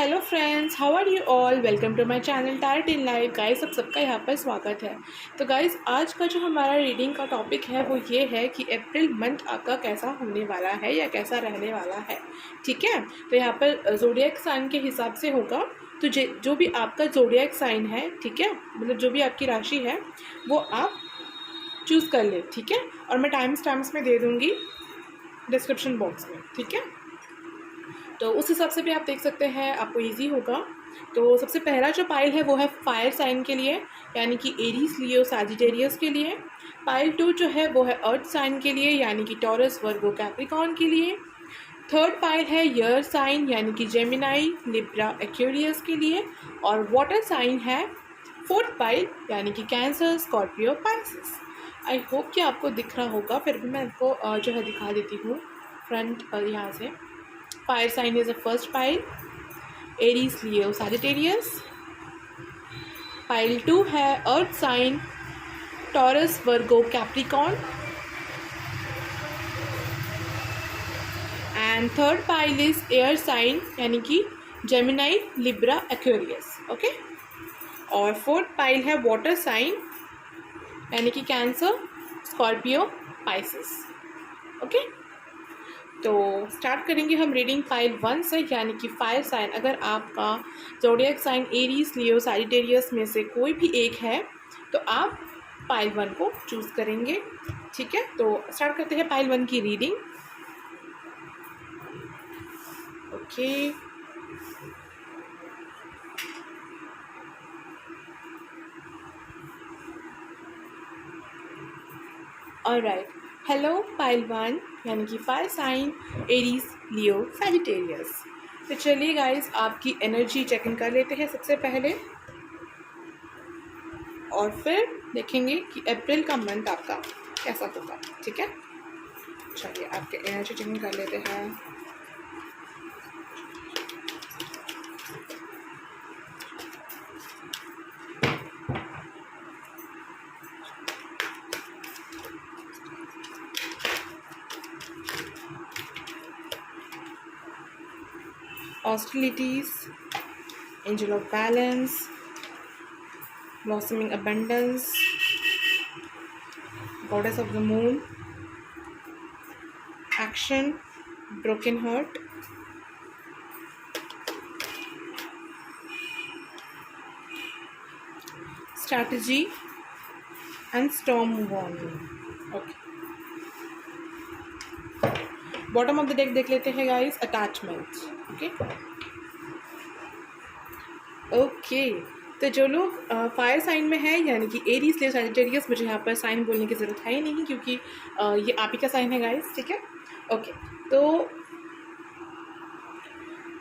Hello friends, how are you all. Welcome to my channel tarot in life. Guys, सबका यहाँ पर स्वागत है। तो गाइस, आज का जो हमारा रीडिंग का टॉपिक है वो ये है कि अप्रैल मंथ आपका कैसा होने वाला है या कैसा रहने वाला है। ठीक है, तो यहाँ पर ज़ोडिएक साइन के हिसाब से होगा। तो जो भी आपका ज़ोडिएक साइन है, ठीक है, मतलब जो भी आपकी राशि है वो आप चूज़ कर ले। ठीक है, और मैं टाइम स्टैम्प्स में दे दूँगी डिस्क्रिप्शन बॉक्स में। ठीक है, तो उस हिसाब से भी आप देख सकते हैं, आपको इजी होगा। तो सबसे पहला जो पाइल है वो है फायर साइन के लिए, यानी कि एरीज, लियो, सैजिटेरियस के लिए। पाइल 2 जो है वो है अर्थ साइन के लिए, यानी कि टॉरस, वर्गो, कैप्रिकॉर्न के लिए। थर्ड पाइल है एयर साइन, यानी कि जेमिनाई, लिब्रा, एक्वेरियस के लिए। और वाटर साइन है फोर्थ पाइल, यानी कि cancer, Scorpio, Pisces. I hope कि आपको दिख रहा होगा, फिर भी मैं आपको जो है दिखा देती हूँ फ्रंट यहाँ से। Fire sign is the first pile, Aries, Leo, Sagittarius. Pile 2 है Earth sign, Taurus, Virgo, Capricorn. And third pile is air sign, यानी कि Gemini, Libra, Aquarius. Okay? और fourth pile है water sign, यानी कि Cancer, Scorpio, Pisces. Okay? तो start करेंगे हम रीडिंग पाइल 1 से, यानी कि फायर साइन। अगर आपका zodiac sign Aries, Leo, Sagittarius में से कोई भी एक है तो आप पाइल 1 को चूज़ करेंगे। ठीक है, तो स्टार्ट करते हैं पाइल 1 की reading. Okay, alright. Hello pile 1, यानी कि fire sign Aries, Leo, Sagittarius. तो चलिए गाइस, आपकी एनर्जी चेक इन कर लेते हैं सबसे पहले, और फिर देखेंगे कि अप्रैल का मंथ आपका कैसा होगा। ठीक है, चलिए आपके एनर्जी चेक इन कर लेते हैं। Hostilities, Angel of Balance, Blossoming Abundance, Goddess of the Moon, Action, Broken Heart, Strategy, and Storm Warning. Okay. Bottom of the deck देख लेते हैं गाइस, अटैचमेंट। ओके, तो जो लोग फायर साइन में है, यानी कि एरीज, लियो, सैजिटेरियस, मुझे यहाँ पर साइन बोलने की ज़रूरत है ही नहीं, क्योंकि ये आप ही का साइन है गाइस। ठीक है, ओके।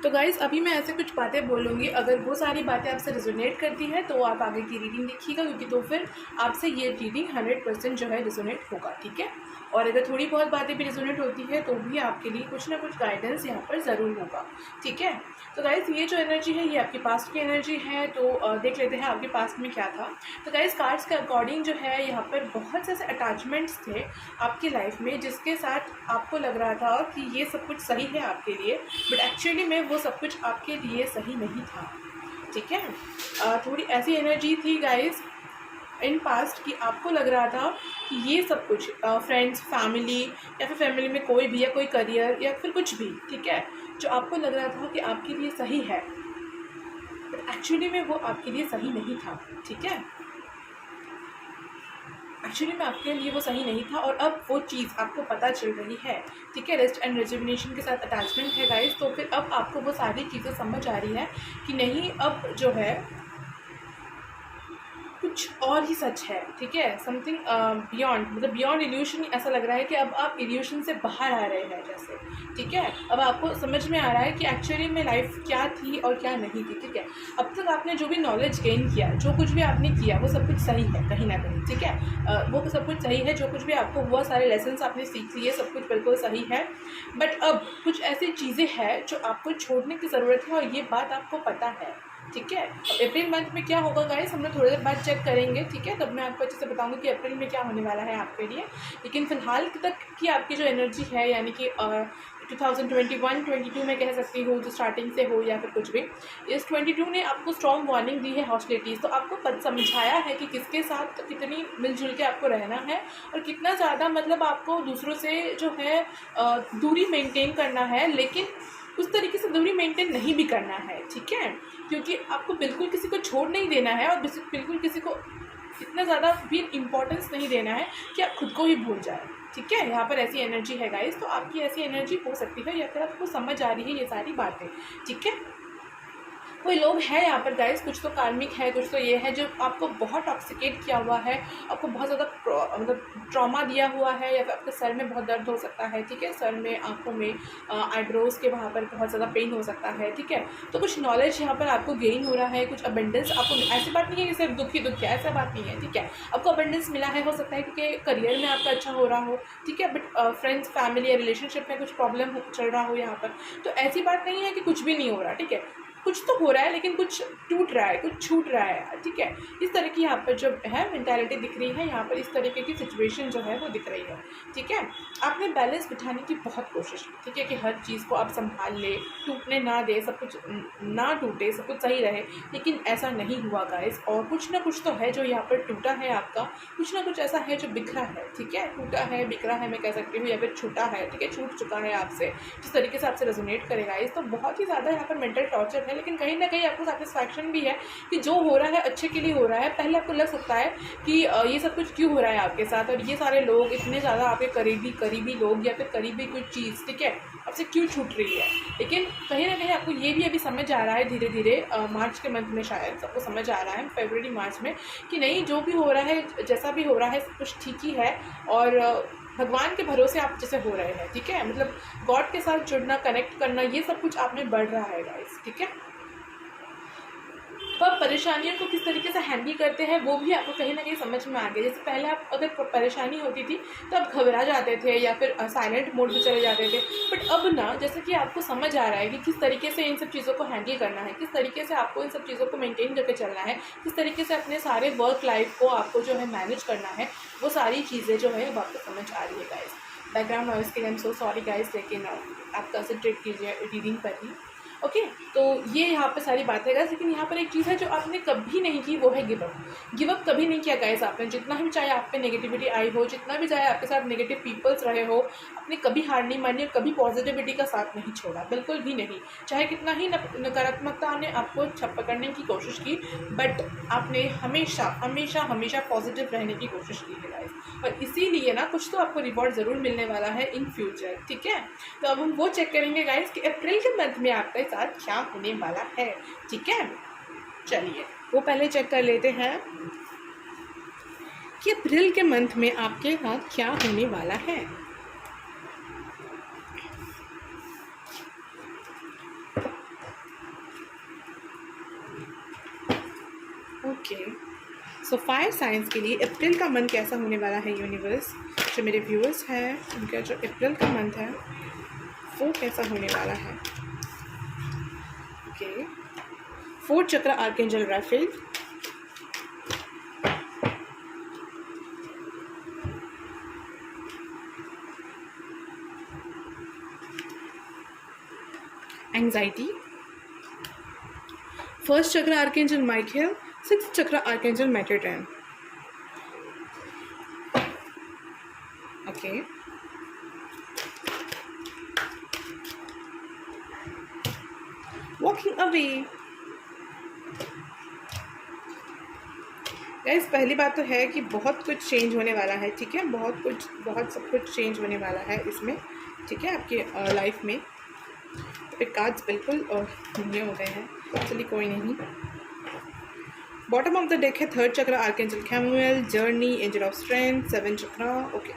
तो गाइस, अभी मैं ऐसे कुछ बातें बोलूँगी, अगर वो सारी बातें आपसे रिजोनेट करती है तो आप आगे की रीडिंग देखिएगा, क्योंकि तो फिर आपसे ये रीडिंग 100% जो है रिजोनेट होगा। ठीक है, और अगर थोड़ी बहुत बातें भी रिजोनेट होती है तो भी आपके लिए कुछ ना कुछ गाइडेंस यहाँ पर ज़रूर होगा। ठीक है, तो गाइस, ये जो एनर्जी है ये आपके पास्ट की एनर्जी है। तो देख लेते हैं आपके पास्ट में क्या था। तो गाइस, कार्ड्स के अकॉर्डिंग जो है यहाँ पर बहुत से ऐसे अटैचमेंट्स थे आपकी लाइफ में, जिसके साथ आपको लग रहा था कि ये सब कुछ सही है आपके लिए, बट एक्चुअली में वो सब कुछ आपके लिए सही नहीं था। ठीक है, थोड़ी ऐसी एनर्जी थी गाइस इन पास्ट कि आपको लग रहा था कि ये सब कुछ फ्रेंड्स, फैमिली, या फिर फैमिली में कोई भी, या कोई करियर, या फिर कुछ भी, ठीक है, जो आपको लग रहा था कि आपके लिए सही है, बट एक्चुअली में वो आपके लिए सही नहीं था। ठीक है, एक्चुअली में आपके लिए वो सही नहीं था, और अब वो चीज़ आपको पता चल रही है। ठीक है, रेस्ट एंड रिजुविनेशन के साथ अटैचमेंट है गाइस, तो फिर अब आपको वो सारी चीज़ें समझ आ रही है कि नहीं, अब जो है कुछ और ही सच है। ठीक है, समथिंग बियॉन्ड, मतलब बियॉन्ड इल्यूशन। ऐसा लग रहा है कि अब आप इल्यूशन से बाहर आ रहे हैं जैसे। ठीक है, अब आपको समझ में आ रहा है कि एक्चुअली में लाइफ क्या थी और क्या नहीं थी। ठीक है, अब तक आपने जो भी नॉलेज गेन किया, जो कुछ भी आपने किया, वो सब कुछ सही है कहीं ना कहीं। ठीक है, वो सब कुछ सही है, जो कुछ भी आपको हुआ, सारे लेसन्स आपने सीख लिए, सब कुछ बिल्कुल सही है। बट अब कुछ ऐसी चीज़ें हैं जो आपको छोड़ने की ज़रूरत है, और ये बात आपको पता है। ठीक है, अब अप्रैल मंथ में क्या होगा गाइस, हम लोग थोड़ी देर बाद चेक करेंगे। ठीक है, तब मैं आपको अच्छे से बताऊंगी कि अप्रैल में क्या होने वाला है आपके लिए। लेकिन फिलहाल तक की आपकी जो एनर्जी है, यानी कि 2021-22 में कह सकती हूँ, जो स्टार्टिंग से हो या फिर कुछ भी। इस 22 ने आपको स्ट्रॉन्ग वार्निंग दी है हॉस्टिलिटीज़, तो आपको समझाया है कि किसके साथ कितनी मिलजुल के आपको रहना है और कितना ज़्यादा मतलब आपको दूसरों से जो है दूरी मेंटेन करना है, लेकिन उस तरीके से दूरी मेंटेन नहीं भी करना है, ठीक है, क्योंकि आपको बिल्कुल किसी को छोड़ नहीं देना है और बिल्कुल किसी को इतना ज़्यादा भी इम्पोर्टेंस नहीं देना है कि आप खुद को ही भूल जाए, ठीक है। यहाँ पर ऐसी एनर्जी है गाइस, तो आपकी ऐसी एनर्जी हो सकती है या फिर आपको समझ आ रही है ये सारी बातें, ठीक है। कोई लोग हैं यहाँ पर गाइस, कुछ तो कार्मिक है, कुछ तो ये है जो आपको बहुत टॉक्सिकेट किया हुआ है, आपको बहुत ज़्यादा मतलब ट्रॉमा दिया हुआ है, या फिर आपके सर में बहुत दर्द हो सकता है, ठीक है, सर में, आंखों में, आईब्रोज के वहाँ पर बहुत ज़्यादा पेन हो सकता है, ठीक है। तो कुछ नॉलेज यहाँ पर आपको गेन हो रहा है, कुछ अबेंडेंस आपको, ऐसी बात नहीं है कि सिर्फ दुखी दुख है, ऐसा बात नहीं है, ठीक है। आपको अबेंडेंस मिला है, हो सकता है क्योंकि करियर में आपका अच्छा हो रहा हो, ठीक है, बट फ्रेंड्स, फैमिली या रिलेशनशिप में कुछ प्रॉब्लम चल रहा हो यहाँ पर, तो ऐसी बात नहीं है कि कुछ भी नहीं हो रहा, ठीक है, कुछ तो हो रहा है लेकिन कुछ टूट रहा है, कुछ छूट रहा है, ठीक है। इस तरह की यहाँ पर जो है मेंटालिटी दिख रही है, यहाँ पर इस तरीके की सिचुएशन जो है वो दिख रही है, ठीक है। आपने बैलेंस बिठाने की बहुत कोशिश की, ठीक है, कि हर चीज़ को आप संभाल ले, टूटने ना दे, सब कुछ ना टूटे, सब कुछ सही रहे, लेकिन ऐसा नहीं हुआ गाइस। और कुछ ना कुछ तो है जो यहाँ पर टूटा है आपका, कुछ ना कुछ ऐसा है जो बिखरा है, ठीक है, टूटा है, बिखरा है, मैं कह सकती हूँ, या फिर छूटा है, ठीक है, छूट चुका है आपसे, जिस तरीके से आपसे रेजोनेट करेगा इस, तो बहुत ही ज़्यादा यहाँ पर मेंटल टॉर्चर है, लेकिन कहीं ना कहीं आपको सेटिस्फैक्शन भी है कि जो हो रहा है अच्छे के लिए हो रहा है। पहले आपको लग सकता है कि ये सब कुछ क्यों हो रहा है आपके साथ, और ये सारे लोग इतने ज़्यादा आपके करीबी लोग या फिर करीबी कोई चीज़, ठीक है, आपसे क्यों छूट रही है, लेकिन कहीं ना कहीं आपको ये भी अभी समझ आ रहा है धीरे धीरे, मार्च के मंथ में शायद सबको समझ आ रहा है, फरवरी मार्च में, कि नहीं, जो भी हो रहा है, जैसा भी हो रहा है, सब कुछ ठीक ही है, और भगवान के भरोसे आप जैसे हो रहे हैं, ठीक है, मतलब गॉड के साथ जुड़ना, कनेक्ट करना, ये सब कुछ आप में बढ़ रहा है गाइस, ठीक है। तो आप परेशानियों को किस तरीके से हैंडल करते हैं वो भी आपको कहीं ना कहीं समझ में आ गया। जैसे पहले आप अगर परेशानी होती थी तो आप घबरा जाते थे या फिर साइलेंट मोड में चले जाते थे, बट अब ना जैसे कि आपको समझ आ रहा है कि किस तरीके से इन सब चीज़ों को हैंडल करना है, किस तरीके से आपको इन सब चीज़ों को मेंटेन करके चलना है, किस तरीके से अपने सारे वर्क लाइफ को आपको जो है मैनेज करना है, वो सारी चीज़ें जो है अब आपको समझ आ रही है गाइस। बैकग्राउंड नॉइज़ के लिए I am so sorry guys, लेकिन आप कंसंट्रेट कीजिए रीडिंग पर ही, ओके। तो ये यहाँ पे सारी बातें गाइस, लेकिन यहाँ पर एक चीज़ है जो आपने कभी नहीं की, वो है गिव अप कभी नहीं किया गाइस आपने। जितना भी चाहे आप पे नेगेटिविटी आई हो, जितना भी चाहे आपके साथ नेगेटिव पीपल्स रहे हो, आपने कभी हार नहीं मानी और कभी पॉजिटिविटी का साथ नहीं छोड़ा, बिल्कुल भी नहीं। चाहे कितना ही नकारात्मकता ने आपको पकड़ने की कोशिश की, बट आपने हमेशा हमेशा हमेशा पॉजिटिव रहने की कोशिश की है गाइस, और इसीलिए ना कुछ तो आपको रिवॉर्ड ज़रूर मिलने वाला है इन फ्यूचर, ठीक है। तो अब हम वो चेक करेंगे गाइस कि अप्रैल के मंथ में आपके साथ क्या होने वाला है, ठीक है। चलिए वो पहले चेक कर लेते हैं कि अप्रैल के मंथ में आपके साथ क्या होने वाला है। ओके, सो फायर साइंस के लिए अप्रैल का मंथ कैसा होने वाला है यूनिवर्स, जो मेरे व्यूअर्स हैं उनका जो अप्रैल का मंथ है वो कैसा होने वाला है। ओके, 4 चक्र आर्कएंजल राफेल, एंजाइटी, 1st चक्र आर्कएंजल माइकल, 6th चक्र archangel Metatron. Okay, walking away. Guys पहली बात तो है कि बहुत कुछ चेंज होने वाला है, ठीक है, बहुत सब कुछ चेंज होने वाला है इसमें, ठीक है, आपकी लाइफ में। तो कार्ड्स बिल्कुल घूमने हो गए हैं, चलिए कोई नहीं। बॉटम ऑफ द डेक है 3rd chakra archangel Camael, journey, angel of strength, 7 chakra. Okay,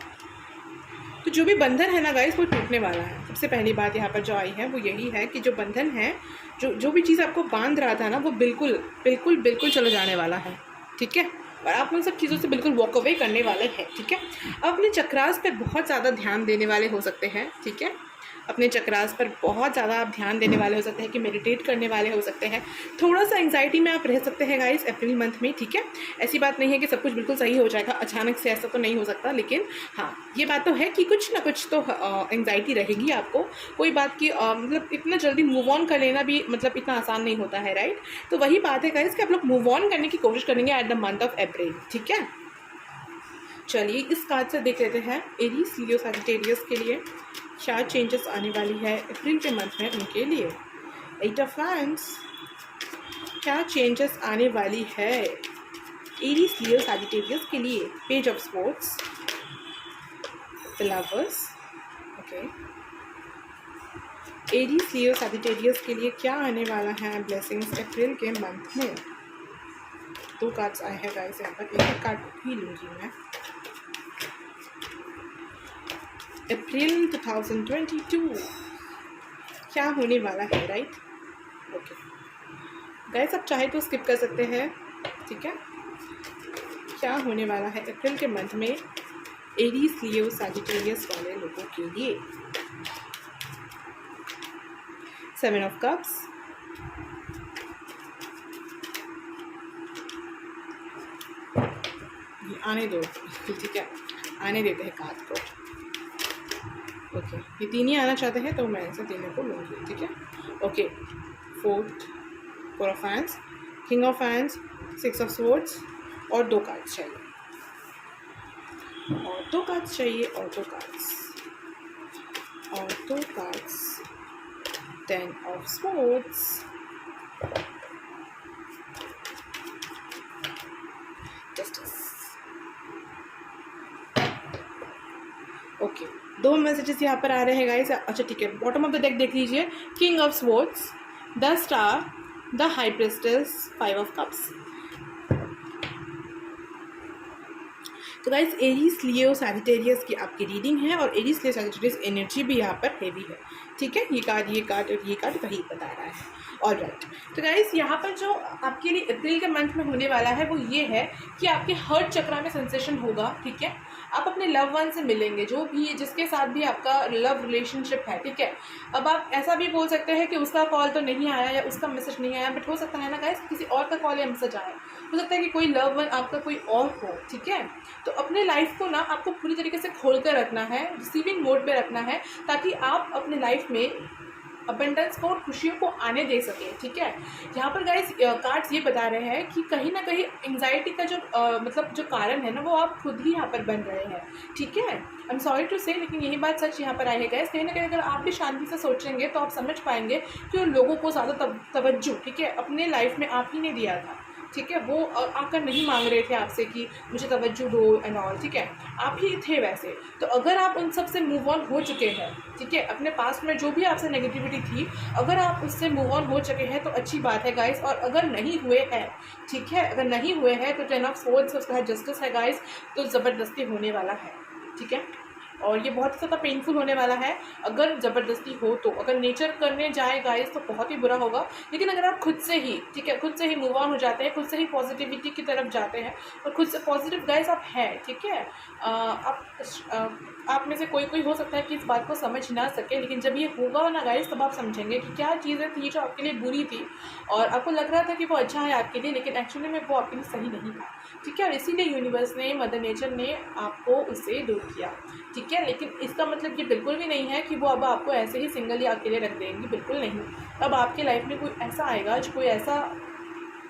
तो जो भी बंधन है ना गाइस वो टूटने वाला है। सबसे पहली बात यहाँ पर जो आई है वो यही है कि जो बंधन है, जो भी चीज़ आपको बांध रहा था ना, वो बिल्कुल चला जाने वाला है, ठीक है, और आप उन सब चीज़ों से बिल्कुल वॉक अवे करने वाले हैं, ठीक है। अब अपने चक्रास पर बहुत ज़्यादा ध्यान देने वाले हो सकते हैं, ठीक है, अपने चक्रास पर बहुत ज़्यादा आप ध्यान देने वाले हो सकते हैं कि मेडिटेट करने वाले हो सकते हैं। थोड़ा सा एंग्जाइटी में आप रह सकते हैं गाइस अप्रैल मंथ में, ठीक है। ऐसी बात नहीं है कि सब कुछ बिल्कुल सही हो जाएगा, अचानक से ऐसा तो नहीं हो सकता, लेकिन हाँ ये बात तो है कि कुछ ना कुछ तो एंग्जाइटी रहेगी आपको। कोई बात की मतलब इतना जल्दी मूव ऑन कर लेना भी मतलब इतना आसान नहीं होता है, राइट। तो वही बात है गाइस कि आप लोग मूव ऑन करने की कोशिश करेंगे at the month of April, ठीक है। चलिए इस कार्ड से देख लेते हैं एरीज लियो सैजिटेरियस के लिए क्या चेंजेस आने वाली है अप्रैल के मंथ में उनके लिए। 8 ऑफ वैंड्स, क्या चेंजेस आने वाली है एरीज लियो सैजिटेरियस के लिए। Page of swords, the lovers, okay. Aries Leo Sagittarius के लिए क्या आने वाला है ब्लेसिंग्स अप्रैल के मंथ में। 2 कार्ड्स आए हैं गाइस, यहाँ पर एक कार्ड ही लूँगी मैं। अप्रैल 2022 क्या होने वाला है, राइट। ओके गाइस, आप चाहे तो स्किप कर सकते हैं, ठीक है। क्या होने वाला है अप्रैल के मंथ में एरीज लियो सैजिटेरियस वाले लोगों के लिए। 7 ऑफ कप्स, ये आने दो, ठीक है, आने देते हैं कार्ड को। ओके ये 3 ही आना चाहते हैं तो मैं इसे तीनों को लूँगी, ठीक है। Okay 4 of fans, king of फैंस, 6 ऑफ स्वॉर्ड्स और 2 कार्ड्स चाहिए, और 2 कार्ड्स चाहिए, और 2 कार्ड्स, और 2 cards. 10 of swords, justice. Okay 2 messages यहाँ पर आ रहे हैं गाइस। अच्छा ठीक है, बॉटम ऑफ द डेक देख लीजिए। King of swords, the star, the high priestess, 5 of cups. तो गाइस एरीज लियो सैजिटेरियस की आपकी रीडिंग है, और एरीज लियो सैजिटेरियस एनर्जी भी यहाँ पर हेवी है, ठीक है। ये कार्ड और ये कार्ड वही बता रहा है। ऑल राइट, तो गाइस यहाँ पर जो आपके लिए अप्रैल के मंथ में होने वाला है वो ये है कि आपके हर्ट चक्रा में सेंसेशन होगा, ठीक है। आप अपने लव वन से मिलेंगे, जो भी जिसके साथ भी आपका लव रिलेशनशिप है, ठीक है। अब आप ऐसा भी बोल सकते हैं कि उसका कॉल तो नहीं आया या उसका मैसेज नहीं आया, बट हो सकता है ना गाइस किसी और का कॉल या मैसेज आया, हो सकता है कि कोई लव वन आपका कोई और हो, ठीक है। तो अपने लाइफ को ना आपको पूरी तरीके से खोल कर रखना है, रिसीविंग मोड पे रखना है, ताकि आप अपने लाइफ में अबंडेंस को और खुशियों को आने दे सके, ठीक है। यहाँ पर गाइस कार्ड्स ये बता रहे हैं कि कहीं ना कहीं एंग्जाइटी का जो मतलब जो कारण है ना वो आप खुद ही यहाँ पर बन रहे हैं, ठीक है। आई एम सॉरी टू से, लेकिन यही बात सच यहाँ पर आई है गाइस। कहीं ना कहीं अगर आप भी शांति से सोचेंगे तो आप समझ पाएंगे कि उन लोगों को ज़्यादा तवज्जो, ठीक है, अपने लाइफ में आप ही ने दिया था, ठीक है। वो आकर नहीं मांग रहे थे आपसे कि मुझे तवज्जो दो एंड ऑल, ठीक है, आप ही थे वैसे। तो अगर आप उन सब से मूव ऑन हो चुके हैं, ठीक है, अपने पास में जो भी आपसे नेगेटिविटी थी, अगर आप उससे मूव ऑन हो चुके हैं तो अच्छी बात है गाइस। और अगर नहीं हुए हैं, ठीक है, अगर नहीं हुए हैं तो 10 ऑफ स्वॉर्ड्स उसका जस्टिस है गाइस, तो ज़बरदस्ती होने वाला है, ठीक है। और ये बहुत ज़्यादा पेनफुल होने वाला है अगर ज़बरदस्ती हो तो। अगर नेचर करने जाए गाइस तो बहुत ही बुरा होगा, लेकिन अगर आप खुद से ही, ठीक है, खुद से ही मूव ऑन हो जाते हैं, खुद से ही पॉजिटिविटी की तरफ जाते हैं और खुद से पॉजिटिव गाइस आप हैं, ठीक है। आप में से कोई हो सकता है कि इस बात को समझ ना सके, लेकिन जब ये होगा ना गाइस तब आप समझेंगे कि क्या चीज़ें थी जो आपके लिए बुरी थी और आपको लग रहा था कि वो अच्छा है आपके लिए, लेकिन एक्चुअली में वो आपके लिए सही नहीं था, ठीक है। और इसीलिए यूनिवर्स ने, मदर नेचर ने आपको उससे दूर किया, ठीक है। लेकिन इसका मतलब ये बिल्कुल भी नहीं है कि वो अब आपको ऐसे ही सिंगल या अकेले रख देंगी, बिल्कुल नहीं। अब आपके लाइफ में कोई ऐसा आएगा, जो कोई ऐसा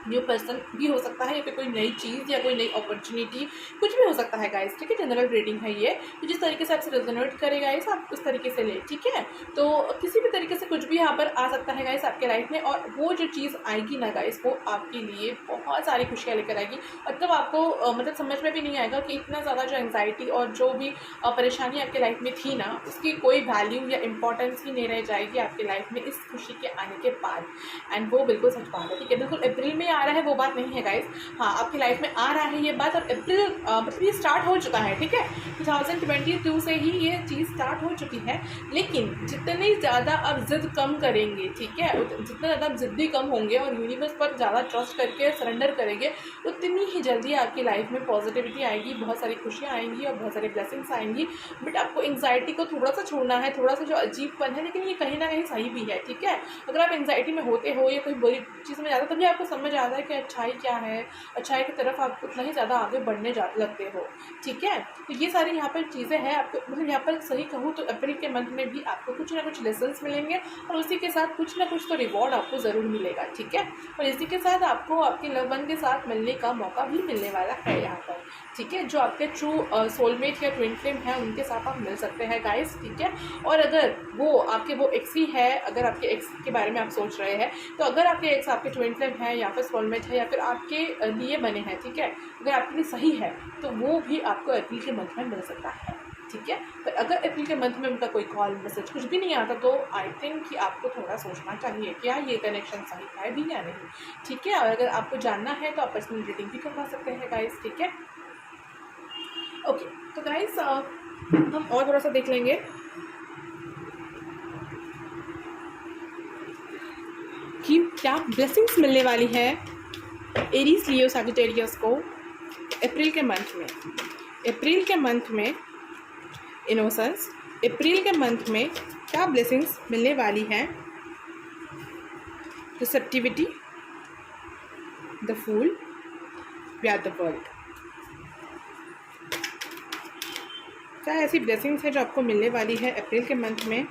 न्यू पर्सन भी हो सकता है, या फिर कोई नई चीज़ या कोई नई अपॉर्चुनिटी, कुछ भी हो सकता है गाइस, ठीक है। जनरल रीडिंग है ये, तो जिस तरीके से आपसे रेजोनेट करे गाइस आप उस तरीके से ले, ठीक है। तो किसी भी तरीके से कुछ भी यहाँ पर आ सकता है गाइस आपके लाइफ में, और वो जो चीज़ आएगी ना गाइस वो आपके लिए बहुत सारी खुशियाँ लेकर आएगी। और तब आपको मतलब समझ में भी नहीं आएगा कि इतना ज़्यादा जो एंग्जाइटी और जो भी परेशानी आपके लाइफ में थी ना, उसकी कोई वैल्यू या इंपॉर्टेंस ही नहीं रह जाएगी आपके लाइफ में इस खुशी के आने के बाद। एंड वो बिल्कुल सच बात है, ठीक है। बिल्कुल अप्रैल में आ रहा है वो बात नहीं है गाइस। हाँ, आपकी लाइफ में आ रहा है ये बात, और अप्रैल मतलब ये स्टार्ट हो चुका है, ठीक है। 2022 से ही ये चीज़ स्टार्ट हो चुकी है। लेकिन जितनी ज़्यादा आप जिद कम करेंगे, ठीक है, जितना ज़्यादा आप जिद्दी कम होंगे और यूनिवर्स पर ज़्यादा ट्रस्ट करके सरेंडर करेंगे, उतनी ही जल्दी आपकी लाइफ में पॉजिटिविटी आएगी, बहुत सारी खुशियाँ आएंगी और बहुत सारी ब्लेसिंग्स आएंगी। बट आपको एंग्जाइटी को थोड़ा सा छोड़ना है, थोड़ा सा जो अजीबपन है, लेकिन ये कहीं ना कहीं सही भी है, ठीक है। अगर आप एंग्जाइटी में होते हो या कोई बुरी चीज़ में ज़्यादा, तभी आपको समझ आता है कि अच्छाई क्या है, अच्छाई की तरफ आप उतना ही ज़्यादा आगे बढ़ने लगते हो, ठीक है। तो ये सारी यहाँ पर चीज़ें हैं। आपको मतलब यहाँ पर सही कहूँ तो अप्रैल के मंथ में भी आपको कुछ ना कुछ लेसन्स मिलेंगे और उसी के साथ कुछ ना कुछ तो रिवॉर्ड आपको ज़रूर मिलेगा, ठीक है। और इसी के साथ आपको आपके लव वन के साथ मिलने का मौका भी मिलने वाला है यहाँ पर, ठीक है। जो आपके ट्रू सोलमेट या ट्विन फ्लेम है उनके साथ आप मिल सकते हैं गाइस, ठीक है। और अगर वो आपके वो एक्स ही है, अगर आपके एक्स के बारे में आप सोच रहे हैं, तो अगर आपके एक्स आपके ट्विन फ्लेम है या फिर सोलमेट है या फिर आपके लिए बने हैं, ठीक है, अगर आपके लिए सही है तो वो भी आपको अप्रैल के मंथ में मिल सकता है, ठीक है। पर अगर अप्रैल के मंथ में उनका कोई कॉल मैसेज कुछ भी नहीं आता, तो आई थिंक कि आपको थोड़ा सोचना चाहिए क्या ये कनेक्शन सही है भी या नहीं, ठीक है। और अगर आपको जानना है तो आप पर्सनल रीडिंग भी करवा सकते हैं गाइस, ठीक है। ओके, तो गाइस हम और थोड़ा सा देख लेंगे कि क्या ब्लेसिंग्स मिलने वाली है एरीज लियो सैजिटेरियस को अप्रैल के मंथ में। अप्रैल के मंथ में इनोसेंस, अप्रैल के मंथ में क्या ब्लेसिंग्स मिलने वाली है। Receptivity, the fool, we are the world. क्या ऐसी ब्लेसिंग्स है जो आपको मिलने वाली है अप्रैल के मंथ में।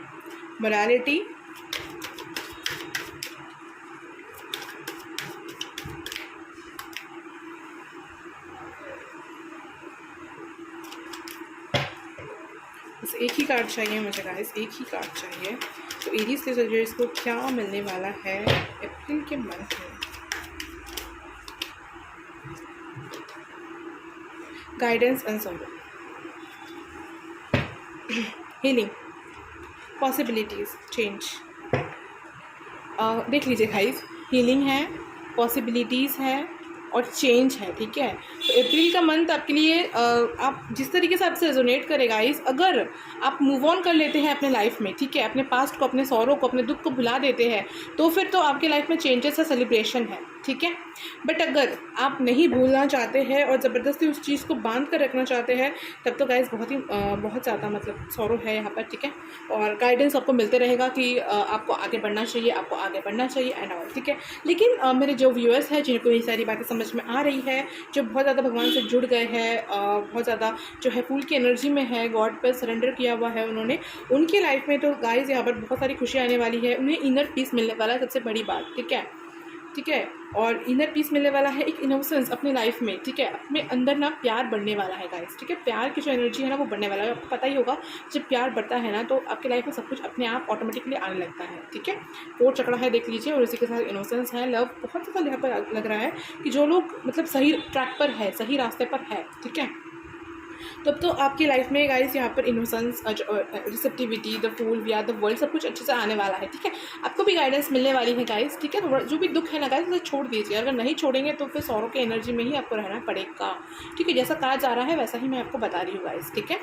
मोरालिटी, बस एक ही कार्ड चाहिए मुझे गाइस, एक ही कार्ड चाहिए। तो एरीज से सजेस्ट को क्या मिलने वाला है अप्रैल के मंथ में। Guidance and sorrow, healing, possibilities, change. देख लीजिए गाइस, हीलिंग है, पॉसिबिलिटीज़ है और चेंज है, ठीक है। तो अप्रैल का मंथ आपके लिए आप जिस तरीके से आपसे रेजोनेट करेगा गाइस, अगर आप मूव ऑन कर लेते हैं अपने लाइफ में, ठीक है, अपने पास्ट को, अपने सौरों को, अपने दुख को भुला देते हैं, तो फिर तो आपके लाइफ में चेंजेस का सेलिब्रेशन है, ठीक है। बट अगर आप नहीं भूलना चाहते हैं और ज़बरदस्ती उस चीज़ को बांध कर रखना चाहते हैं, तब तो गाइस बहुत ज़्यादा मतलब सौरो है यहाँ पर, ठीक है। और गाइडेंस आपको मिलते रहेगा कि आपको आगे बढ़ना चाहिए, आपको आगे बढ़ना चाहिए एंड ऑल, ठीक है। लेकिन मेरे जो व्यूअर्स हैं जिनको ये सारी बातें समझ में आ रही है, जो बहुत ज़्यादा भगवान से जुड़ गए हैं, बहुत ज़्यादा जो है फूल की एनर्जी में है, गॉड पर सरेंडर किया हुआ है उन्होंने, उनकी लाइफ में तो गाइस यहाँ पर बहुत सारी खुशी आने वाली है। उन्हें इनर पीस मिलने वाला है, सबसे बड़ी बात, ठीक है, ठीक है। और इनर पीस मिलने वाला है, एक इनोसेंस अपने लाइफ में, ठीक है। अपने अंदर ना प्यार बढ़ने वाला है गाइस, ठीक है। प्यार की जो एनर्जी है ना वो बढ़ने वाला है। आपको पता ही होगा जब प्यार बढ़ता है ना तो आपके लाइफ में सब कुछ अपने आप ऑटोमेटिकली आने लगता है, ठीक है। 4 चक्रा है, देख लीजिए, और इसी के साथ इनोसेंस है, लव। बहुत ज़्यादा यहाँ पर लग रहा है कि जो लोग मतलब सही ट्रैक पर है, सही रास्ते पर है, ठीक है, तब तो आपकी लाइफ में गाइस यहाँ पर innocence, receptivity, the fool, we are the world, सब कुछ अच्छे से आने वाला है, ठीक है। आपको भी गाइडेंस मिलने वाली है गाइस, ठीक है। जो भी दुख है ना गाइस उसे छोड़ दीजिए, अगर नहीं छोड़ेंगे तो फिर सौरों की एनर्जी में ही आपको रहना पड़ेगा, ठीक है। जैसा कहा जा रहा है वैसा ही मैं आपको बता रही हूँ गाइस, ठीक है।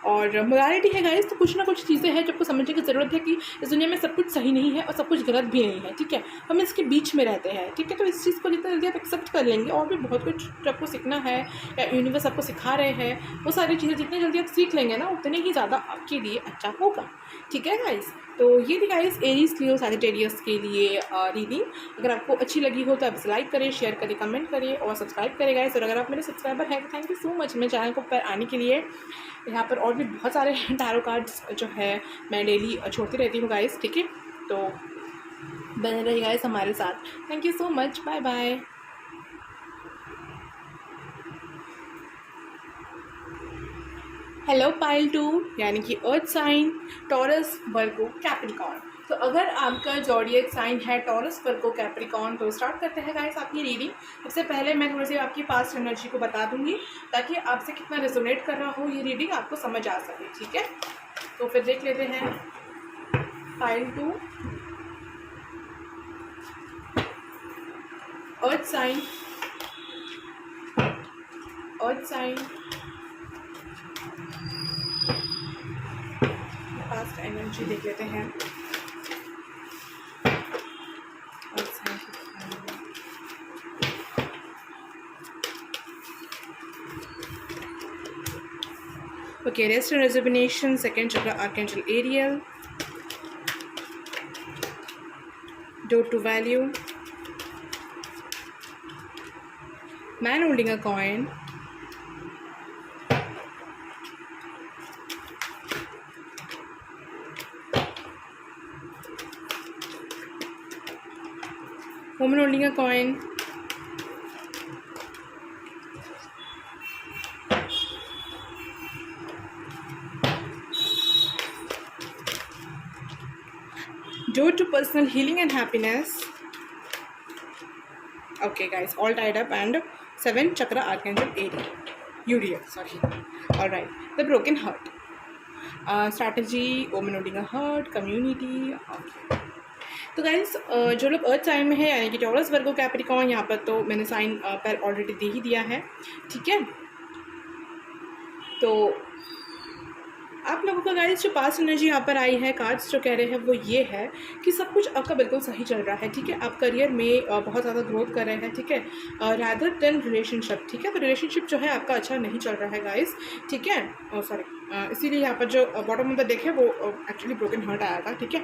और मोरालिटी है गाइस, तो कुछ ना कुछ चीज़ें हैं जो आपको समझने की ज़रूरत है कि इस दुनिया में सब कुछ सही नहीं है और सब कुछ गलत भी नहीं है, ठीक है। हम इसके बीच में रहते हैं, ठीक है। तो इस चीज़ को जितना जल्दी आप एक्सेप्ट कर लेंगे, और भी बहुत कुछ जो आपको सीखना है या यूनिवर्स आपको सिखा रहे हैं, वो सारी चीज़ें जितनी जल्दी आप सीख लेंगे ना उतने ही ज़्यादा आपके लिए अच्छा होगा, ठीक है गाइस। तो ये थी गाइस एरीज लियो सैजिटेरियस के लिए रीडिंग। अगर आपको अच्छी लगी हो तो आप लाइक करें, शेयर करें, कमेंट करें और सब्सक्राइब करें गाइस। और अगर आप मेरे सब्सक्राइबर हैं तो थैंक यू सो मच मेरे चैनल को पर आने के लिए। यहाँ पर और भी बहुत सारे टैरो कार्ड्स जो है मैं डेली छोड़ती रहती हूँ गाइस, ठीक है। तो बने रहिए गाइस हमारे साथ। Thank you so much, bye bye. Hello pile 2 यानी कि earth sign, Taurus, Virgo, Capricorn. तो अगर आपका ज़ोडिएक साइन है टॉरस, वर्गो, कैप्रिकॉर्न, तो स्टार्ट करते हैं गाइस आपकी रीडिंग। सबसे पहले मैं थोड़ी सी आपकी पास्ट एनर्जी को बता दूंगी ताकि आपसे कितना रेजोनेट कर रहा हो ये रीडिंग आपको समझ आ सके, ठीक है। तो फिर देख लेते हैं pile 2। Earth sign, earth sign, past energy देख लेते हैं। Earth sign, okay, rest and rejuvenation, second chakra archangel Ariel, door to value, man holding a coin, woman holding a coin, door to personal healing and happiness. Okay guys, all tied up, and 7 chakra archangel Uriel, sorry. All right, the broken heart, strategy, woman holding a heart, community. Okay. तो guys जो लोग अर्थ sign में है यानी कि taurus, Virgo, Capricorn, यहाँ पर तो मैंने साइन पर ऑलरेडी दे ही दिया है, ठीक है। तो आप लोगों का गाइस जो पास्ट एनर्जी यहाँ पर आई है, कार्ड्स जो कह रहे हैं वो ये है कि सब कुछ आपका बिल्कुल सही चल रहा है, ठीक है। आप करियर में बहुत ज़्यादा ग्रोथ कर रहे हैं, ठीक है, रादर देन रिलेशनशिप, ठीक है। तो रिलेशनशिप जो है आपका अच्छा नहीं चल रहा है गाइस, ठीक है। सॉरी, इसीलिए यहाँ पर जो बॉटम ऑफ द डेक है वो एक्चुअली ब्रोकन हार्ट आया था, ठीक है।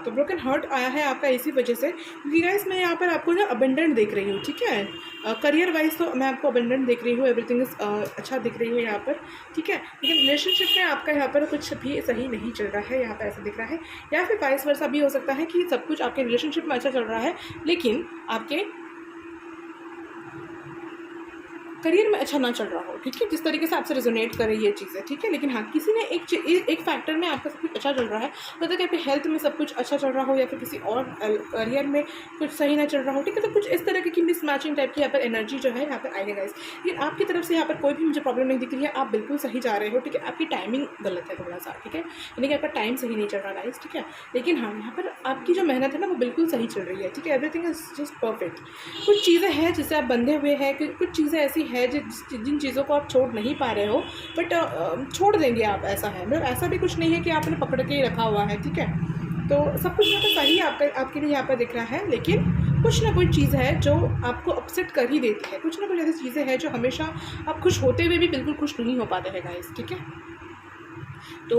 तो ब्रोकन हार्ट आया है आपका इसी वजह से क्योंकि गाइस मैं यहाँ पर आपको ना अबेंडेंट देख रही हूँ, ठीक है। करियर वाइज तो मैं आपको अबेंडेंट देख रही हूँ, एवरीथिंग इज अच्छा दिख रही है यहाँ पर, ठीक है। लेकिन रिलेशनशिप में आपका यहाँ पर कुछ भी सही नहीं चल रहा है, यहाँ पर ऐसा दिख रहा है। या फिर वाइस वर्सा भी हो सकता है कि सब कुछ आपके रिलेशनशिप में अच्छा चल रहा है लेकिन आपके करियर में अच्छा ना चल रहा हो, ठीक है। जिस तरीके से आपसे रेजोनेट कर रही है चीज़ें, ठीक है। लेकिन हाँ, किसी ने एक फैक्टर में आपका सब कुछ अच्छा चल रहा है, मतलब कि आपके हेल्थ में सब कुछ अच्छा चल रहा हो या फिर किसी और करियर में कुछ सही ना चल रहा हो, ठीक है। तो कुछ इस तरह की मिसमैचिंग टाइप की यहाँ पर एनर्जी जो है यहाँ पर आएगा गाइस। लेकिन आपकी तरफ से यहाँ पर कोई भी मुझे प्रॉब्लम नहीं दिख रही है, आप बिल्कुल सही जा रहे हो, ठीक है। आपकी टाइमिंग गलत है थोड़ा सा, ठीक है, यानी कि आपका टाइम सही नहीं चल रहा गाइस, ठीक है। लेकिन हाँ, यहाँ पर आपकी जो मेहनत है ना वो बिल्कुल सही चल रही है, ठीक है। Everything is just perfect. कुछ चीज़ें हैं जिससे आप बंधे हुए हैं, कुछ चीज़ें ऐसी है जिन चीज़ों को आप छोड़ नहीं पा रहे हो, बट छोड़ देंगे आप, ऐसा है। मतलब ऐसा भी कुछ नहीं है कि आपने पकड़ के ही रखा हुआ है, ठीक है। तो सब कुछ यहाँ पर सही आपके लिए यहाँ पर दिख रहा है, लेकिन कुछ ना कुछ चीज़ है जो आपको अपसेट कर ही देती है। कुछ ना कुछ ऐसी चीज़ें हैं जो हमेशा आप खुश होते हुए भी बिल्कुल खुश नहीं हो पाते हैं गाइस, ठीक है। तो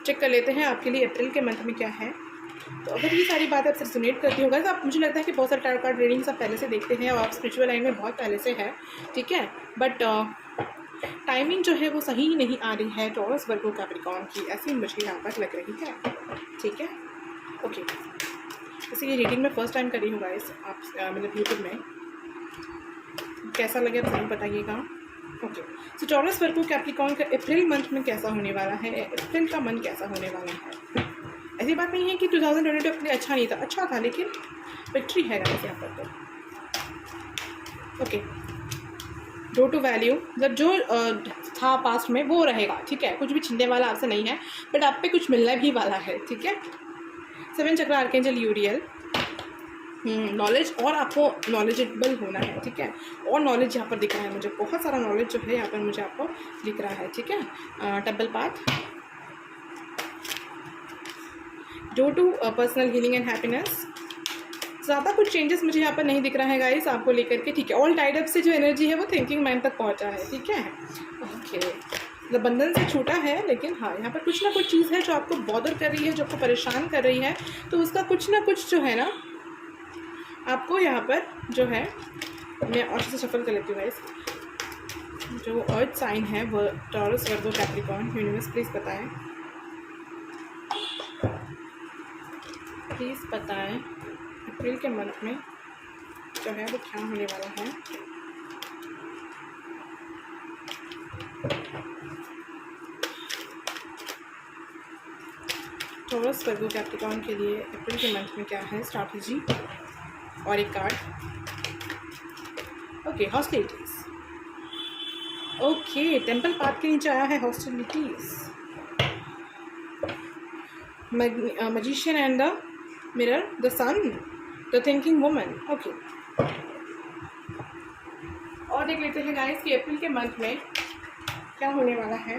चेक कर लेते हैं आपके लिए अप्रैल के मंथ में क्या है। तो अगर ये सारी बात आपसे रिजोनेट करती होगा तो आप, मुझे लगता है कि बहुत सारे टैरो कार्ड रीडिंग्स आप पहले से देखते हैं और आप स्पिरिचुअल लाइन में बहुत पहले से है, ठीक है। बट टाइमिंग जो है वो सही नहीं आ रही है टॉरस, वर्गो, कैप्रिकॉर्न की, ऐसी मुझे यहाँ पर लग रही है, ठीक है। ओके, जैसे ये रीडिंग मैं फर्स्ट टाइम कर रही हूँ गाइस, आप मतलब यूट्यूब में, कैसा लगे आप ज़रूर बताइएगा। ओके, सो टॉरस, वर्गो, कैप्रिकॉर्न का अप्रैल मंथ में कैसा होने वाला है, अप्रैल का मंथ कैसा होने वाला है। ऐसी बात नहीं है कि 2022 अपने अच्छा नहीं था, अच्छा था, लेकिन विक्ट्री है गाइस यहाँ पर। तो ओके, डो टू वैल्यू, मतलब जो था पास्ट में वो रहेगा, ठीक है। कुछ भी छीनने वाला आपसे नहीं है, बट आप पे कुछ मिलने भी वाला है, ठीक है। 7 चक्र आर्कएंजल यूरियल, नॉलेज, और आपको नॉलेजेबल होना है, ठीक है। और नॉलेज यहाँ पर दिख रहा है मुझे, बहुत सारा नॉलेज जो है यहाँ पर मुझे आपको दिख रहा है, ठीक है। Temple path, door to personal healing and happiness. ज़्यादा कुछ चेंजेस मुझे यहाँ पर नहीं दिख रहा है गाइस आपको लेकर के, ठीक है। ऑल टाइड अप से जो एनर्जी है वो थिंकिंग माइंड तक पहुँचा है, ठीक है। ओके, मतलब बंधन से छूटा है, लेकिन हाँ यहाँ पर कुछ ना कुछ चीज़ है जो आपको बॉदर कर रही है, जो आपको परेशान कर रही है, तो उसका कुछ ना कुछ जो है ना आपको यहाँ पर जो है, मैं और से सफल कर लेती हूँ गाइस। जो अर्थ साइन है वो taurus, Virgo, Capricorn, universe please बताएं, प्लीज़ बताएं अप्रैल के मंथ में जो है वो क्या होने वाला है। टॉरस, वर्गो, कैप्रिकॉर्न के लिए अप्रैल के मंथ में क्या है स्ट्रैटेजी, और एक card. Okay, hostilities. Okay, temple path के नीचे आया है hostilities, magician and the mirror, the sun, the thinking woman. Okay, और देख लेते हैं गाइस कि अप्रैल के मंथ में क्या होने वाला है।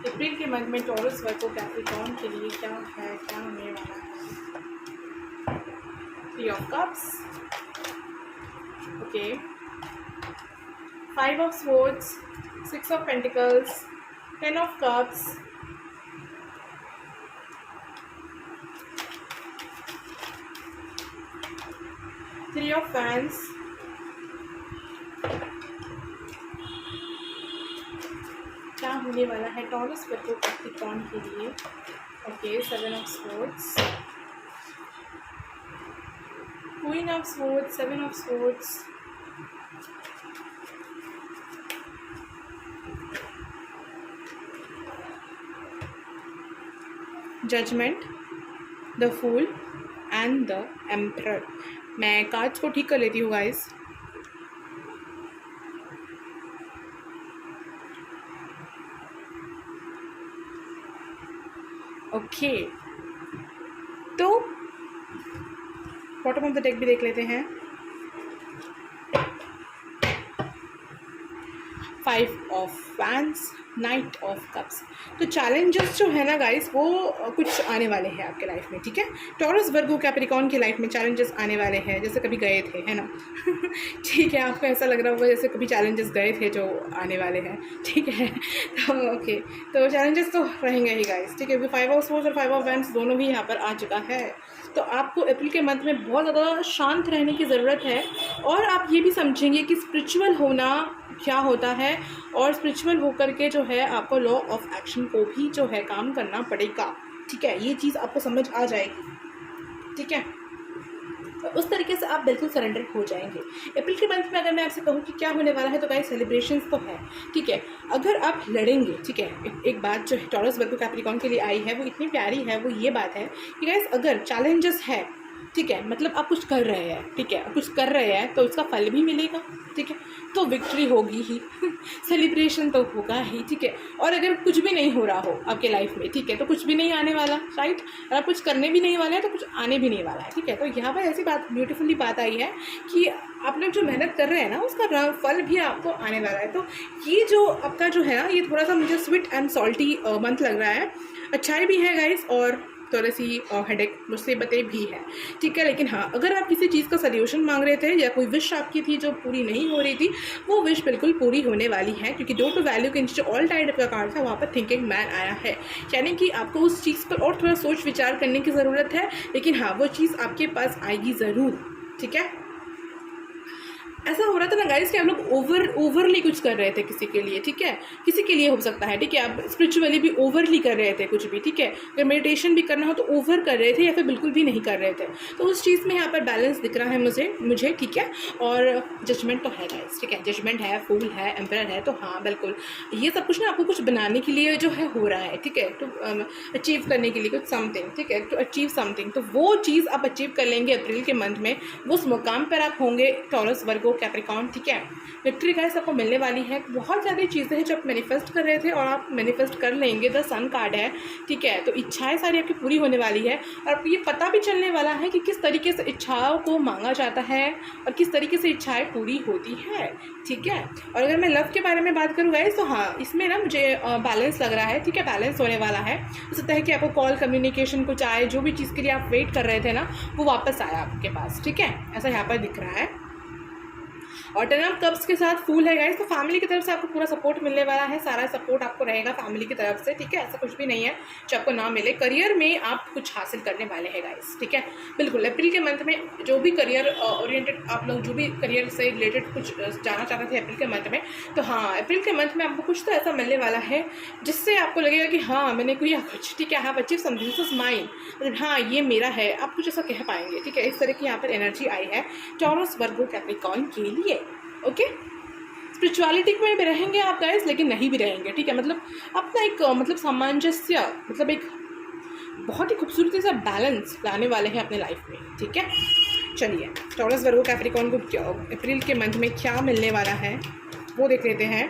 अप्रैल के मंथ में टॉरस वर्गो कैप्रिकॉर्न के लिए क्या है, क्या होने वाला है। 3 of cups, okay, 5 of swords, 6 of pentacles, 10 of cups, three of फैंस, क्या होने वाला है टॉरस वर्गो कैप्रिकॉर्न के लिए। Okay, 7 of swords, queen of swords, 7 of swords, judgment, the fool and the emperor. मैं कार्ड्स को ठीक कर लेती हूँ गाइस। ओके, तो बॉटम ऑफ द डेक भी देख लेते हैं। 5 ऑफ फैंस, नाइट ऑफ कप्स। तो चैलेंजेस जो है ना गाइस वो कुछ आने वाले हैं आपके लाइफ में, ठीक है। टॉरस वर्गो कैप्रिकॉर्न की लाइफ में चैलेंजेस आने वाले हैं, जैसे कभी गए थे, है ना। ठीक है, आपको ऐसा लग रहा होगा जैसे कभी चैलेंजेस गए थे जो आने वाले हैं, ठीक है। तो ओके, तो चैलेंजेस तो रहेंगे ही गाइस, ठीक है। 5 ऑफ स्वॉर्ड्स और 5 ऑफ वैंड्स दोनों ही यहाँ पर आ चुका है। तो आपको अप्रैल के मंथ में बहुत ज़्यादा शांत रहने की ज़रूरत है, और आप ये भी समझेंगे कि स्पिरिचुअल होना क्या होता है, और स्पिरिचुअल होकर के जो है आपको लॉ ऑफ एक्शन को भी जो है काम करना पड़ेगा, ठीक है। ये चीज़ आपको समझ आ जाएगी, ठीक है। तो उस तरीके से आप बिल्कुल सरेंडर हो जाएंगे। अप्रैल के मंथ में अगर मैं आपसे कहूँ कि क्या होने वाला है, तो गाइस सेलिब्रेशंस तो है, ठीक है। अगर आप लड़ेंगे, ठीक है, एक बात जो टॉरस वर्गो कैप्रिकॉर्न के लिए आई है वो इतनी प्यारी है, वो ये बात है कि गाइस अगर चैलेंजेस है, ठीक है, मतलब आप कुछ कर रहे हैं, ठीक है, कुछ कर रहे हैं तो उसका फल भी मिलेगा, ठीक है, तो विक्ट्री होगी ही। सेलिब्रेशन तो होगा ही, ठीक है। और अगर कुछ भी नहीं हो रहा हो आपके लाइफ में, ठीक है, तो कुछ भी नहीं आने वाला, राइट। और आप कुछ करने भी नहीं वाले हैं तो कुछ आने भी नहीं वाला है, ठीक है। तो यहाँ पर ऐसी बात ब्यूटीफुली बात आई है कि आप लोग जो मेहनत कर रहे हैं ना उसका फल भी आपको आने वाला है। तो ये जो आपका जो है ना, ये थोड़ा सा मुझे स्वीट एंड सॉल्टी मंथ लग रहा है। अच्छाई भी है गाइस, और थोड़ी सी हेडेक मुसीबतें भी है, ठीक है। लेकिन हाँ, अगर आप किसी चीज़ का सल्यूशन मांग रहे थे या कोई विश आपकी थी जो पूरी नहीं हो रही थी, वो विश बिल्कुल पूरी होने वाली है, क्योंकि 2 टू वैल्यू के नीचे जो ऑल टाइड का कार्ड था वहाँ पर थिंकिंग मैन आया है, यानी कि आपको उस चीज़ पर और थोड़ा सोच विचार करने की ज़रूरत है, लेकिन हाँ वो चीज़ आपके पास आएगी ज़रूर, ठीक है। ऐसा हो रहा था ना गाइस कि हम लोग ओवरली कुछ कर रहे थे किसी के लिए, ठीक है, किसी के लिए हो सकता है, ठीक है। आप स्पिरिचुअली भी ओवरली कर रहे थे कुछ भी, ठीक है। अगर मेडिटेशन भी करना हो तो ओवर कर रहे थे या फिर बिल्कुल भी नहीं कर रहे थे, तो उस चीज़ में यहाँ पर बैलेंस दिख रहा है मुझे, ठीक है। और जजमेंट तो है गाइस, ठीक है, जजमेंट है, फूल है, एम्परर है, तो हाँ बिल्कुल ये सब कुछ ना आपको कुछ बनाने के लिए जो है हो रहा है, ठीक है, तो अचीव करने के लिए कुछ समथिंग, ठीक है, टू अचीव समथिंग, तो वो चीज़ आप अचीव कर लेंगे अप्रैल के मंथ में। उस मुकाम पर आप होंगे टॉरस वर्गो कैप्रिकॉर्न, ठीक है। विक्ट्री गाइस आपको मिलने वाली है। बहुत सारी चीज़ें हैं जो आप मैनिफेस्ट कर रहे थे और आप मैनिफेस्ट कर लेंगे। द सन कार्ड है, ठीक है, तो इच्छाएं सारी आपकी पूरी होने वाली है, और आपको ये पता भी चलने वाला है कि किस तरीके से इच्छाओं को मांगा जाता है और किस तरीके से इच्छाएं पूरी होती है, ठीक है। और अगर मैं लव के बारे में बात करूँ गाइस, तो हाँ इसमें ना मुझे बैलेंस लग रहा है, ठीक है, बैलेंस होने वाला है। हो सकता है कि आपको कॉल कम्युनिकेशन कुछ आए, जो भी चीज़ के लिए आप वेट कर रहे थे ना वो वापस आया आपके पास, ठीक है, ऐसा यहाँ पर दिख रहा है। और 10 ऑफ कप्स के साथ फूल है गाइस, तो फैमिली की तरफ से आपको पूरा सपोर्ट मिलने वाला है, सारा सपोर्ट आपको रहेगा फैमिली की तरफ से, ठीक है। ऐसा कुछ भी नहीं है जो आपको ना मिले। करियर में आप कुछ हासिल करने वाले हैं गाइस, ठीक है, बिल्कुल। अप्रैल के मंथ में जो भी करियर ओरिएंटेड आप लोग जो भी करियर से रिलेटेड कुछ जाना चाहते थे अप्रैल के मंथ में, तो हाँ अप्रैल के मंथ में आपको कुछ तो ऐसा मिलने वाला है जिससे आपको लगेगा कि हाँ मैंने किया कुछ, ठीक है, हाँ achieve something, this is mine, मतलब हाँ ये मेरा है, आप कुछ ऐसा कह पाएंगे, ठीक है। इस तरह की यहाँ पर एनर्जी आई है टॉरस वर्गो कैप्रिकॉर्न के लिए, ओके। स्पिरिचुअलिटी में भी रहेंगे आप गाइस, लेकिन नहीं भी रहेंगे, ठीक है, मतलब अपना एक मतलब सामंजस्य, मतलब एक बहुत ही खूबसूरती से बैलेंस लाने वाले हैं अपने लाइफ में, ठीक है। चलिए टॉरस वर्गो कैप्रिकॉर्न को अप्रैल के मंथ में क्या मिलने वाला है वो देख लेते हैं।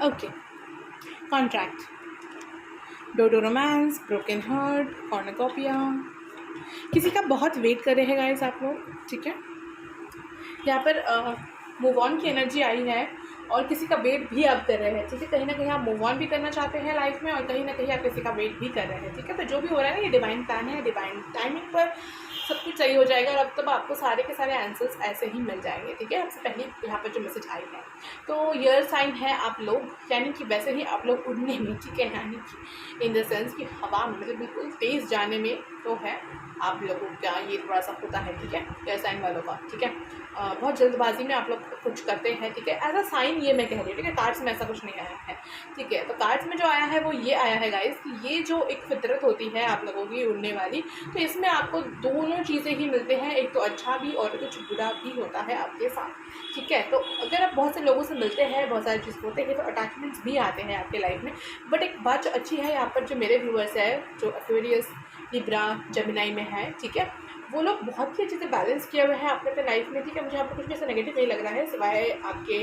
ओके, कॉन्ट्रैक्ट, डोडो रोमांस, ब्रोकन हार्ट, कॉर्नोकॉपिया, किसी का बहुत वेट कर रहे हैं गाइस आप लोग, ठीक है। यहाँ पर मूव ऑन की एनर्जी आई है और किसी का वेट भी आप कर रहे हैं, ठीक है। कहीं ना कहीं आप मूव ऑन भी करना चाहते हैं लाइफ में और कहीं ना कहीं आप किसी का वेट भी कर रहे हैं, ठीक है। तो जो भी हो रहा है ना, ये डिवाइन प्लान है, डिवाइन टाइमिंग पर सब कुछ सही हो जाएगा और अब तब आपको सारे के सारे आंसर्स ऐसे ही मिल जाएंगे, ठीक है। सबसे पहले यहाँ पर जो मैसेज आई है, तो ईयर साइन है आप लोग, यानी कि वैसे ही आप लोग उड़ने में, ठीक है, यानी कि इन द सेंस कि हवा में मतलब बिल्कुल तेज़ जाने में तो है आप लोगों का, ये थोड़ा सा होता है, ठीक है, ईयर साइन वालों का, ठीक है। बहुत जल्दबाजी में आप लोग कुछ करते हैं, ठीक है, एज अ साइन ये मैं कह रही हूँ, ठीक है। कार्ड्स में ऐसा कुछ नहीं आया है, ठीक है। तो कार्ड्स में जो आया है वो ये आया है गाइस कि ये जो एक फितरत होती है आप लोगों की उड़ने वाली, तो इसमें आपको दोनों चीज़ें ही मिलते हैं, एक तो अच्छा भी और कुछ बुरा भी होता है आपके साथ, ठीक है। तो अगर आप बहुत से लोगों से मिलते हैं, बहुत सारी चीज़ होते हैं, तो अटैचमेंट्स भी आते हैं आपके लाइफ में। बट एक बात जो अच्छी है यहाँ पर, जो मेरे व्यूअर्स है जो एक्वेरियस, लिब्रा, जेमिनी में है, ठीक है, वो लोग बहुत ही अच्छे से बैलेंस किए हुए हैं अपने लाइफ में, ठीक है। मुझे यहाँ पर कुछ भी ऐसा नेगेटिव नहीं लग रहा है सिवाय आपके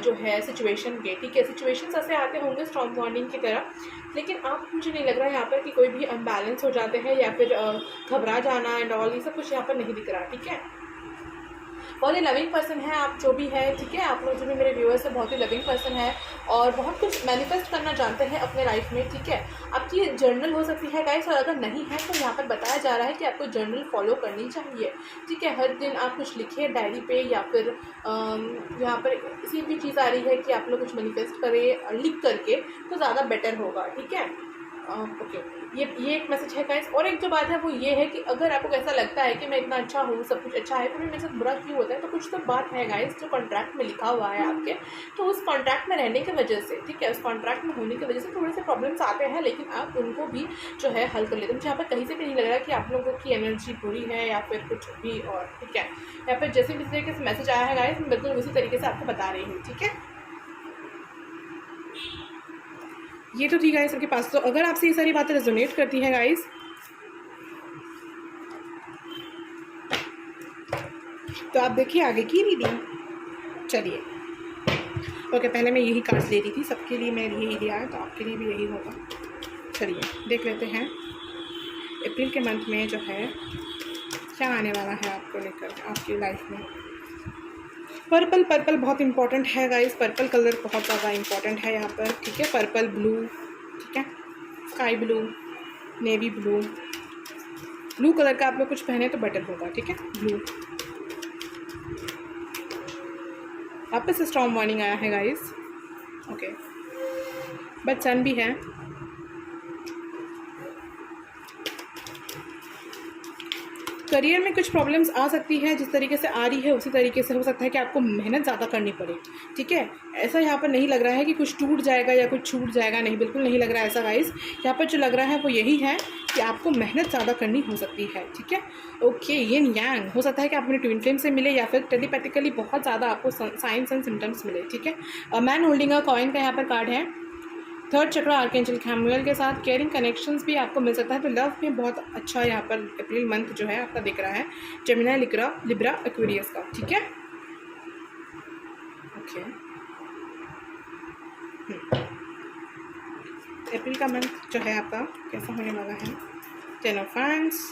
जो है सिचुएशन के, ठीक है। सिचुएशंस ऐसे आते होंगे स्टॉर्म वार्निंग की तरह, लेकिन आप मुझे नहीं लग रहा है यहाँ पर कि कोई भी अनबैलेंस हो जाते हैं या फिर घबरा जाना एंड ऑल, ये सब कुछ यहाँ पर नहीं दिख रहा, ठीक है। बहुत ही लविंग पर्सन है आप जो भी है, ठीक है। आप लोग जो भी मेरे व्यूअर्स है बहुत ही लविंग पर्सन है और बहुत कुछ मैनिफेस्ट करना जानते हैं अपने लाइफ में, ठीक है। आपकी जर्नल हो सकती है गाइस, और अगर नहीं है तो यहाँ पर बताया जा रहा है कि आपको जर्नल फॉलो करनी चाहिए, ठीक है। हर दिन आप कुछ लिखिए डायरी पे, या फिर यहाँ पर किसी भी चीज़ आ रही है कि आप लोग कुछ मैनिफेस्ट करें लिख करके, तो ज़्यादा बेटर होगा, ठीक है। ओके, ये एक मैसेज है गाइस। और एक जो बात है वो ये है कि अगर आपको ऐसा लगता है कि मैं इतना अच्छा हूँ, सब कुछ अच्छा है, तो मेरे साथ बुरा क्यों होता है, तो कुछ तो बात है गाइस जो कॉन्ट्रैक्ट में लिखा हुआ है आपके, तो उस कॉन्ट्रैक्ट में रहने की वजह से, ठीक है, उस कॉन्ट्रैक्ट में होने की वजह से थोड़े से प्रॉब्लम्स आते हैं, लेकिन आप उनको भी जो है हल कर लेते हैं। मुझे यहाँ पर कहीं से भी नहीं लग रहा कि आप लोगों की एनर्जी बुरी है या फिर कुछ भी, और ठीक है, यहाँ पर जैसे जिस तरीके से मैसेज आया है गाइस, मैं बिल्कुल उसी तरीके से आपको बता रही हूँ, ठीक है। ये तो थी गाइस आपके पास। तो अगर आपसे ये सारी बातें रेजोनेट करती हैं गाइस, तो आप देखिए आगे की रीडिंग। चलिए ओके, पहले मैं यही कार्ड ले रही थी, सबके लिए मैं यही दिया है, तो आपके लिए भी यही होगा। चलिए देख लेते हैं अप्रैल के मंथ में जो है क्या आने वाला है आपको लेकर आपकी लाइफ में। पर्पल, पर्पल बहुत इंपॉर्टेंट है गाइस, पर्पल कलर बहुत ज़्यादा इंपॉर्टेंट है यहाँ पर, ठीक है। पर्पल, ब्लू, ठीक है, sky blue, navy blue, blue colour का आप लोग कुछ पहने तो बेटर होगा, ठीक है। ब्लू, वापस स्टॉर्म वार्निंग आया है गाइस, ओके, बट सन भी है। करियर में कुछ प्रॉब्लम्स आ सकती है, जिस तरीके से आ रही है उसी तरीके से हो सकता है कि आपको मेहनत ज़्यादा करनी पड़े, ठीक है। ऐसा यहाँ पर नहीं लग रहा है कि कुछ टूट जाएगा या कुछ छूट जाएगा, नहीं, बिल्कुल नहीं लग रहा है ऐसा गाइस। यहाँ पर जो लग रहा है वो यही है कि आपको मेहनत ज़्यादा करनी हो सकती है, ठीक है। ओके, यिन यांग हो सकता है कि आप अपने ट्विन फ्लेम से मिले या फिर टेलीपैथिकली बहुत ज़्यादा आपको साइंस एंड सिम्टम्स मिले, ठीक है। मैन होल्डिंग अ कॉइन का यहाँ पर कार्ड है। थर्ड चक्र आर्कएंजल कैमुएल के साथ केयरिंग कनेक्शंस भी आपको मिल सकता है। तो लव में बहुत अच्छा यहाँ पर अप्रैल मंथ जो है आपका दिख रहा है, जेमिनी, लिब्रा, एक्वेरियस का, ठीक है। ओके, अप्रैल का मंथ जो है आपका कैसा होने वाला है। 10 ऑफ वैंड्स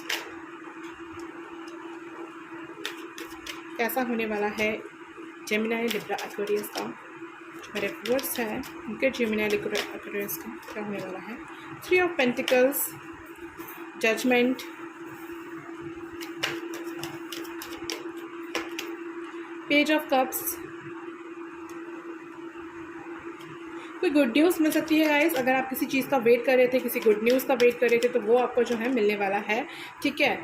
कैसा होने वाला है जेमिनी, लिब्रा, एक्वेरियस का। मेरे व्यूअर्स हैं उनके जेमिनी, लिब्रा, एक्वेरियस का क्या होने वाला है। 3 of pentacles, judgment, page of cups. कोई गुड न्यूज़ मिल सकती है गाइस, अगर आप किसी चीज़ का वेट कर रहे थे, किसी गुड न्यूज़ का वेट कर रहे थे, तो वो आपको जो है मिलने वाला है, ठीक है।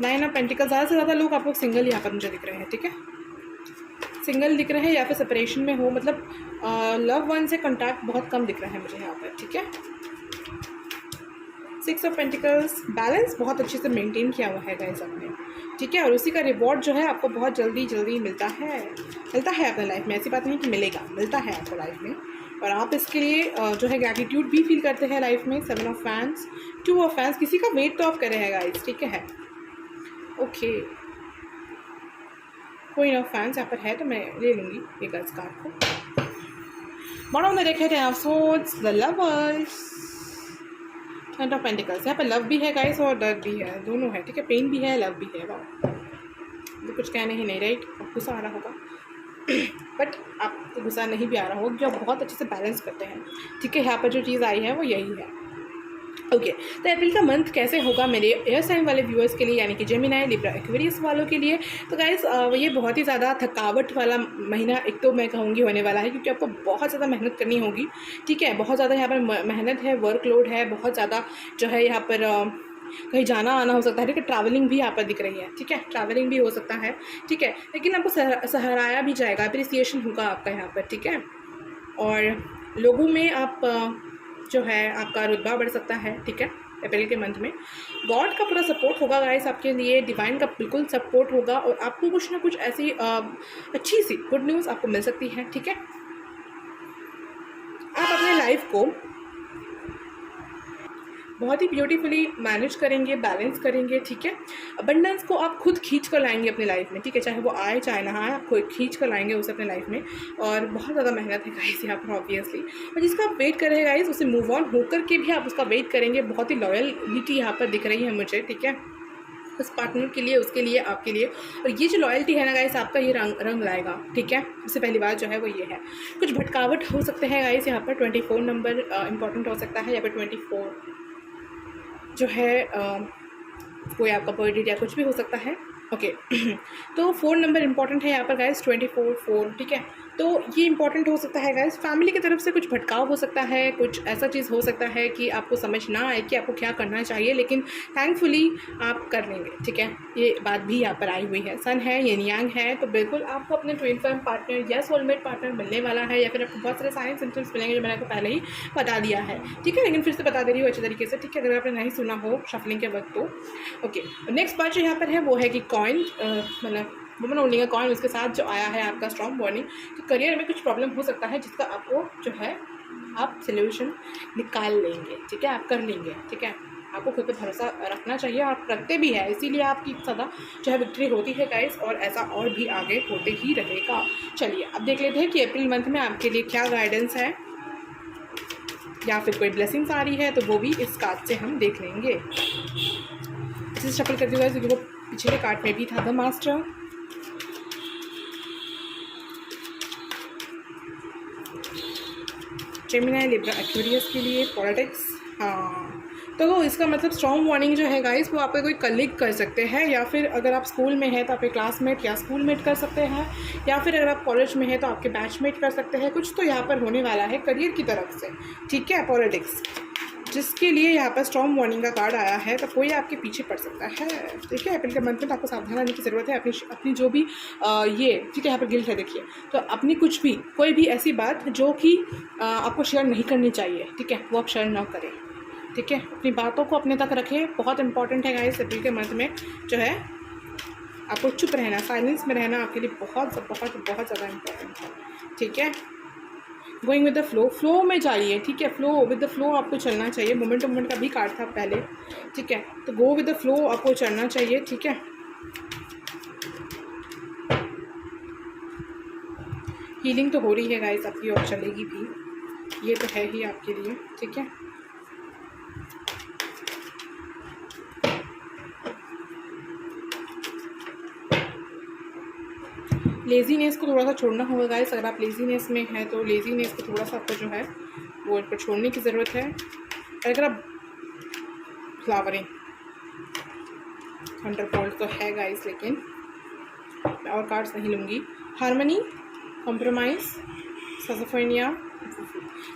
9 ऑफ पेंटिकल्स, ज़्यादा से ज़्यादा लोग आप लोग सिंगल यहाँ पर मुझे दिख रहे हैं, ठीक है, सिंगल दिख रहे हैं या फिर सेपरेशन में हो, मतलब लव वन से कॉन्टैक्ट बहुत कम दिख रहा है मुझे यहाँ पर, ठीक है। 6 ऑफ पेंटिकल्स, बैलेंस बहुत अच्छे से मेंटेन किया हुआ है गाइस आपने, ठीक है, और उसी का रिवॉर्ड जो है आपको बहुत जल्दी मिलता है अपने लाइफ में। ऐसी बात नहीं कि मिलेगा, मिलता है आपको लाइफ में, और आप इसके लिए जो है ग्रैटिट्यूड भी फील करते हैं लाइफ में। 7 ऑफ फैंस, 2 ऑफ फैंस, किसी का वेट तो आप कर रहे हैं गाइस, ठीक है। ओके, क्वीन ऑफ फैंस यहाँ पर है, तो मैं ले लूँगी एक कार्ड को। बॉटम ऑफ द डेक है ten of swords, the lovers, ten of pentacles. यहाँ पर लव भी है गाइस और दर्द भी है, दोनों है, ठीक है, पेन भी है, लव भी है। वाह, तो कुछ कहने ही नहीं, राइट। अब गुस्सा आ रहा होगा बट आपको गुस्सा नहीं भी आ रहा होगा, जो आप बहुत अच्छे से बैलेंस करते हैं, ठीक है। यहाँ पर जो चीज़ आई है वो यही है। ओके तो अप्रैल का मंथ कैसे होगा मेरे एयर साइन वाले व्यूअर्स के लिए, यानी कि जेमिनी, लिब्रा, एक्वेरियस वालों के लिए। तो गाइस ये बहुत ही ज़्यादा थकावट वाला महीना एक तो मैं कहूँगी होने वाला है, क्योंकि आपको बहुत ज़्यादा मेहनत करनी होगी, ठीक है। बहुत ज़्यादा यहाँ पर मेहनत है, वर्कलोड है, बहुत ज़्यादा जो है यहाँ पर कहीं जाना आना हो सकता है, ठीक है। ट्रैवलिंग भी यहाँ पर दिख रही है, ठीक है, ट्रैवलिंग भी हो सकता है, ठीक है। लेकिन आपको सराहाया भी जाएगा, अप्रिसिएशन होगा आपका यहाँ पर, ठीक है। और लोगों में आप जो है आपका रुतबा बढ़ सकता है, ठीक है। अप्रैल के मंथ में गॉड का पूरा सपोर्ट होगा गाइस आपके लिए, डिवाइन का बिल्कुल सपोर्ट होगा, और आपको कुछ ना कुछ ऐसी अच्छी सी गुड न्यूज़ आपको मिल सकती है, ठीक है। आप अपने लाइफ को बहुत ही ब्यूटीफुली मैनेज करेंगे, बैलेंस करेंगे, ठीक है। अबंडेंस को आप खुद खींच कर लाएंगे अपनी लाइफ में, ठीक है, चाहे वो आए चाहे ना आए, आप खुद खींच कर लाएंगे उसे अपने लाइफ में। और बहुत ज़्यादा मेहनत है गाइस यहाँ पर ऑब्वियसली, और जिसका आप वेट कर रहे हैं गाइस, उसे मूव ऑन होकर के भी आप उसका वेट करेंगे। बहुत ही लॉयलिटी यहाँ पर दिख रही है मुझे, ठीक है, उस पार्टनर के लिए, उसके लिए, आपके लिए। और ये जो लॉयल्टी है ना गाइस, आपका ये रंग लाएगा, ठीक है। सबसे पहली बात जो है वो ये है, कुछ भटकावट हो सकते हैं गाइस यहाँ पर। 24 नंबर इंपॉर्टेंट हो सकता है, या फिर 24 जो है कोई आपका बर्थडे या कुछ भी हो सकता है, ओके। तो 4 नंबर इंपॉर्टेंट है यहाँ पर गाइस, 24 ठीक है। तो ये इंपॉर्टेंट हो सकता है गाइस, फैमिली की तरफ से कुछ भटकाव हो सकता है, कुछ ऐसा चीज़ हो सकता है कि आपको समझ ना आए कि आपको क्या करना चाहिए, लेकिन थैंकफुली आप कर लेंगे, ठीक है। ये बात भी यहाँ पर आई हुई है, सन है, येन यांग है, तो बिल्कुल आपको अपने ट्विन फ्लेम पार्टनर या सोलमेट पार्टनर मिलने वाला है, या फिर आपको बहुत सारे साइन सिम्टम्स मिलेंगे जो मैंने आपको पहले ही बता दिया है, ठीक है। लेकिन फिर से बता दे रही हूँ अच्छे तरीके से, ठीक है, अगर आपने नहीं सुना हो शफलिंग के वक्त तो। ओके, नेक्स्ट बात जो यहाँ पर है वो है कि कॉइन, मतलब वुमन होल्डिंग अ कॉइन, उसके साथ जो आया है आपका स्ट्रॉन्ग वार्निंग, तो करियर में कुछ प्रॉब्लम हो सकता है जिसका आपको जो है आप सोल्यूशन निकाल लेंगे, ठीक है, आप कर लेंगे, ठीक है। आपको खुद पे भरोसा रखना चाहिए, आप रखते भी है, इसीलिए आपकी ज़्यादा जो है विक्ट्री होती है गाइस, और ऐसा और भी आगे होते ही रहेगा। चलिए अब देख लेते हैं कि अप्रैल मंथ में आपके लिए क्या गाइडेंस है, या फिर कोई ब्लेसिंग्स आ रही है, तो वो भी इस कार्ड से हम देख लेंगे। इसे शफल करते हुए, क्योंकि वो पिछले कार्ड में भी था, the master, Gemini, Libra, Aquarius के लिए पॉलिटिक्स। हाँ, तो इसका मतलब स्ट्रॉन्ग वार्निंग जो है गाइस, वो आपके कोई कलीग कर सकते हैं, या फिर अगर आप स्कूल में हैं तो आपके क्लासमेट या स्कूलमेट कर सकते हैं, या फिर अगर आप कॉलेज में हैं तो आपके बैचमेट कर सकते हैं। कुछ तो यहाँ पर होने वाला है करियर की तरफ से, ठीक है, पॉलिटिक्स, जिसके लिए यहाँ पर स्ट्रॉन्ग वार्निंग का कार्ड आया है, तो कोई आपके पीछे पड़ सकता है, ठीक है। अप्रैल के मंथ में तो आपको सावधान रहने की ज़रूरत है, अपनी जो भी ये, ठीक है, यहाँ पर गिल्ट है, देखिए, तो अपनी कुछ भी कोई भी ऐसी बात जो कि आपको शेयर नहीं करनी चाहिए, ठीक है, वो आप शेयर ना करें, ठीक है। अपनी बातों को अपने तक रखें, बहुत इंपॉर्टेंट है गाइस। अप्रैल के मंथ में जो है आपको चुप रहना, साइलेंस में रहना आपके लिए बहुत बहुत बहुत ज़्यादा इंपॉर्टेंट है, ठीक है। Going with the flow, flow में जाइए, ठीक है, फ्लो विद द फ्लो आपको चलना चाहिए। मोमेंट टू मोमेंट का भी कार्ड था पहले, ठीक है, तो गो विद द फ्लो आपको चलना चाहिए, ठीक है। हीलिंग तो हो रही है गाइस आपकी, और चलेगी भी, ये तो है ही आपके लिए, ठीक है। लेज़ीनेस को थोड़ा सा छोड़ना होगा गाइस, अगर आप लेज़ीनेस में हैं तो लेज़ीनेस को थोड़ा सा आपको जो है वो पर छोड़ने की ज़रूरत है। अगर आप फ्लावरिंग, थंडरबोल्ट तो है गाइस, लेकिन मैं और कार्ड्स नहीं लूँगी। हार्मनी, कॉम्प्रोमाइज़, सज़ोफेनिया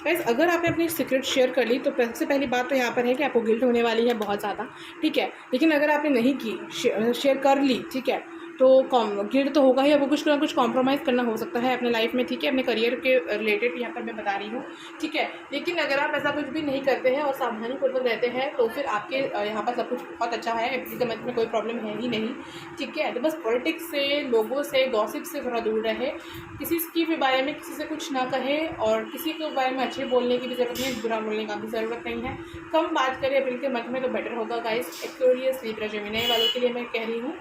गाइस, अगर आपने अपनी सीक्रेट शेयर कर ली तो सबसे पहली बात तो यहाँ पर है कि आपको गिल्ट होने वाली है बहुत ज़्यादा, ठीक है। लेकिन अगर आपने नहीं की, शेयर कर ली, ठीक है, तो गिल्ट तो होगा ही, आपको कुछ ना कुछ कॉम्प्रोमाइज़ करना हो सकता है अपने लाइफ में, ठीक है, अपने करियर के रिलेटेड यहाँ पर मैं बता रही हूँ, ठीक है। लेकिन अगर आप ऐसा कुछ भी नहीं करते हैं और सावधानीपूर्वक रहते हैं तो फिर आपके यहाँ पर सब कुछ बहुत अच्छा है। अप्रैल के मंथ में कोई प्रॉब्लम है ही नहीं, ठीक है। तो बस पॉलिटिक्स से, लोगों से, गॉसिप से थोड़ा दूर रहे, किसी के भी बारे में किसी से कुछ ना कहे, और किसी के बारे में अच्छे बोलने की भी ज़रूरत नहीं, बुरा बोलने का भी ज़रूरत नहीं है। कम बात करें अप्रैल के मंथ में तो बेटर होगा गाइस। एक्वेरियस, लिब्रा, जेमिनी वालों के लिए मैं कह रही हूँ,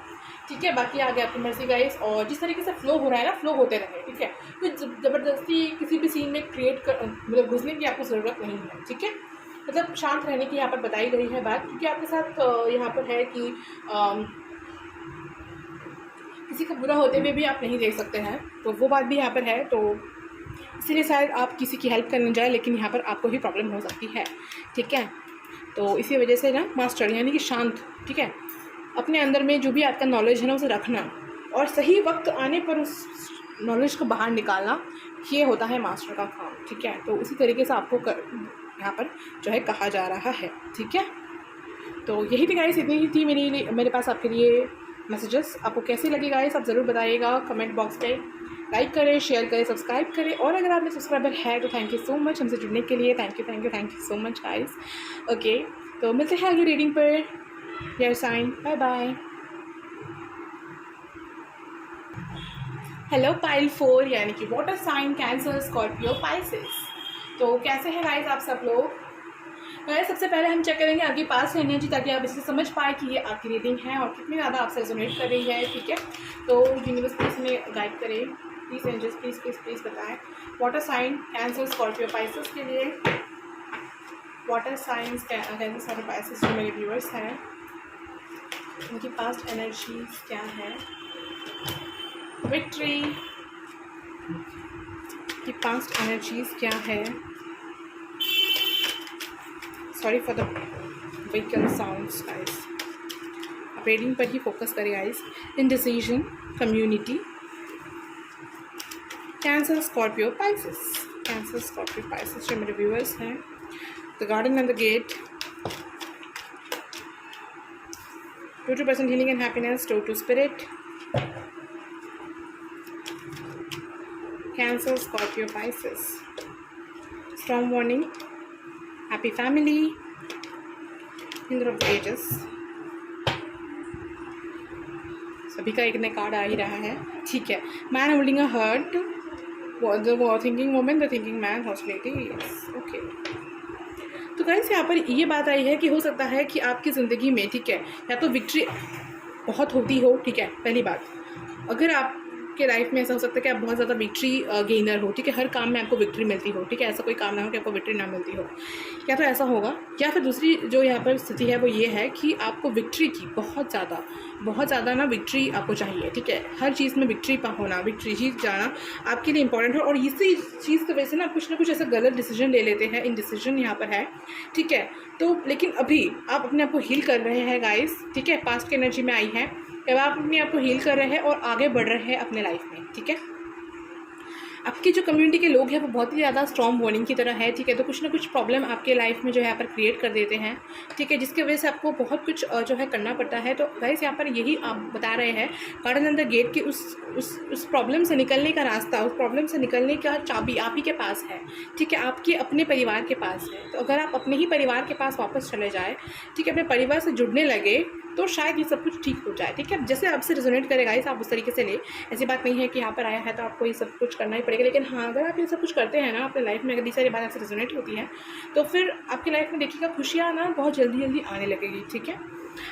ठीक है। बाकी आगे आपकी मर्जी गाइस, और जिस तरीके से फ्लो हो रहा है ना, फ्लो होते रहे, ठीक है। कुछ ज़बरदस्ती किसी भी सीन में क्रिएट कर मतलब घुसने की आपको ज़रूरत नहीं है, ठीक है। मतलब शांत रहने की यहाँ पर बताई गई है बात, क्योंकि आपके साथ यहाँ पर है कि किसी का बुरा होते हुए भी आप नहीं देख सकते हैं, तो वो बात भी यहाँ पर है। तो इसीलिए शायद आप किसी की हेल्प करने जाए, लेकिन यहाँ पर आपको ही प्रॉब्लम हो सकती है, ठीक है। तो इसी वजह से ना मास्टर यानी कि शांत, ठीक है, अपने अंदर में जो भी आपका नॉलेज है ना उसे रखना, और सही वक्त आने पर उस नॉलेज को बाहर निकालना, ये होता है मास्टर का काम, ठीक है। तो उसी तरीके से आपको यहाँ पर जो है कहा जा रहा है, ठीक है। तो यही थी गाइस, इतनी ही थी मेरे पास आपके लिए मैसेजेस। आपको कैसे लगे गाइस आप ज़रूर बताइएगा कमेंट बॉक्स पे। लाइक करें, शेयर करें, सब्सक्राइब करें, और अगर आपने सब्सक्राइबर है तो थैंक यू सो मच हमसे जुड़ने के लिए। Thank you so much guys. Okay, तो मिलते हैं अगली रीडिंग पर। Air sign, bye bye. Hello pile 4 यानी कि water sign, Cancer, Scorpio, Pisces. तो कैसे हैं गाइस आप सब लोग? गाइस सबसे पहले हम चेक करेंगे आपकी पास्ट एनर्जी, ताकि आप इसे समझ पाए कि ये आपकी रीडिंग है और कितनी ज़्यादा आपसे रेजोनेट कर रही है, ठीक है। तो यूनिवर्स प्लीज में गाइड करें, प्लीज़ एंजल्स प्लीज़ बताएं। Water sign, Cancer, Scorpio, Pisces के लिए वाटर साइंस, कैंसर और पाइसेस जो मेरे व्यूअर्स हैं, उनकी पास्ट एनर्जीज क्या है। विक्ट्री की पास्ट एनर्जीज क्या है। Sorry for the vehicle sounds guys, आप रीडिंग पर ही फोकस करें guys. Indecision, community, Cancer, Scorpio, Pisces. Cancer, Scorpio, Pisces जो मेरे व्यूअर्स हैं। The garden and the gate, 2% healing and happiness, to spirit, Cancer, Scorpio, Pisces, storm warning, happy family, Queen of Ages। सभी का एक नया card आ ही रहा है, ठीक है। Man holding a heart, the thinking woman, the thinking man, hospitality, yes, okay. तो guys यहाँ पर ये बात आई है कि हो सकता है कि आपकी ज़िंदगी में, ठीक है, या तो विक्ट्री बहुत होती हो, ठीक है, पहली बात। अगर आपके लाइफ में ऐसा हो सकता है कि आप बहुत ज़्यादा विक्ट्री गेनर हो, ठीक है, हर काम में आपको विक्ट्री मिलती हो, ठीक है, ऐसा कोई काम ना हो कि आपको विक्ट्री ना मिलती हो, या तो ऐसा होगा। या फिर दूसरी जो यहाँ पर स्थिति है वो ये है कि आपको विक्ट्री की बहुत ज़्यादा ना विक्ट्री आपको चाहिए, ठीक है। हर चीज़ में विक्ट्री होना, विक्ट्री जीत जाना आपके लिए इंपॉर्टेंट है, और इसी चीज़ की वजह से ना कुछ ऐसा गलत डिसीजन ले लेते हैं। इंडिसीजन यहाँ पर है, ठीक है। तो लेकिन अभी आप अपने आप को हील कर रहे हैं गाइस, ठीक है, पास्ट की एनर्जी में आई है। अब आप अपने आप को हील कर रहे हैं और आगे बढ़ रहे हैं अपने लाइफ में, ठीक है। आपकी जो कम्युनिटी के लोग हैं वो बहुत ही ज़्यादा स्ट्रॉन्ग वार्निंग की तरह है, ठीक है। तो कुछ ना कुछ प्रॉब्लम आपके लाइफ में जो है यहाँ पर क्रिएट कर देते हैं, ठीक है, जिसकी वजह से आपको बहुत कुछ जो है करना पड़ता है। तो गाइस यहाँ पर यही आप बता रहे हैं, गार्डन एंड द गेट की उस प्रॉब्लम से निकलने का रास्ता, उस प्रॉब्लम से निकलने का चाबी आप ही के पास है, ठीक है, आपके अपने परिवार के पास है। तो अगर आप अपने ही परिवार के पास वापस चले जाए, ठीक है, अपने परिवार से जुड़ने लगे, तो शायद ये सब कुछ ठीक हो जाए, ठीक है। जैसे आपसे रेजोनेट करेगा इस, आप उस तरीके से ले। ऐसी बात नहीं है कि यहाँ पर आया है तो आपको ये सब कुछ करना ही पड़ेगा, लेकिन हाँ, अगर आप ये सब कुछ करते हैं ना अपने लाइफ में, अगर ये सारी बात आपसे रेजोनेट होती है, तो फिर आपकी लाइफ में देखिएगा खुशियाँ ना बहुत जल्दी आने लगेगी, ठीक है।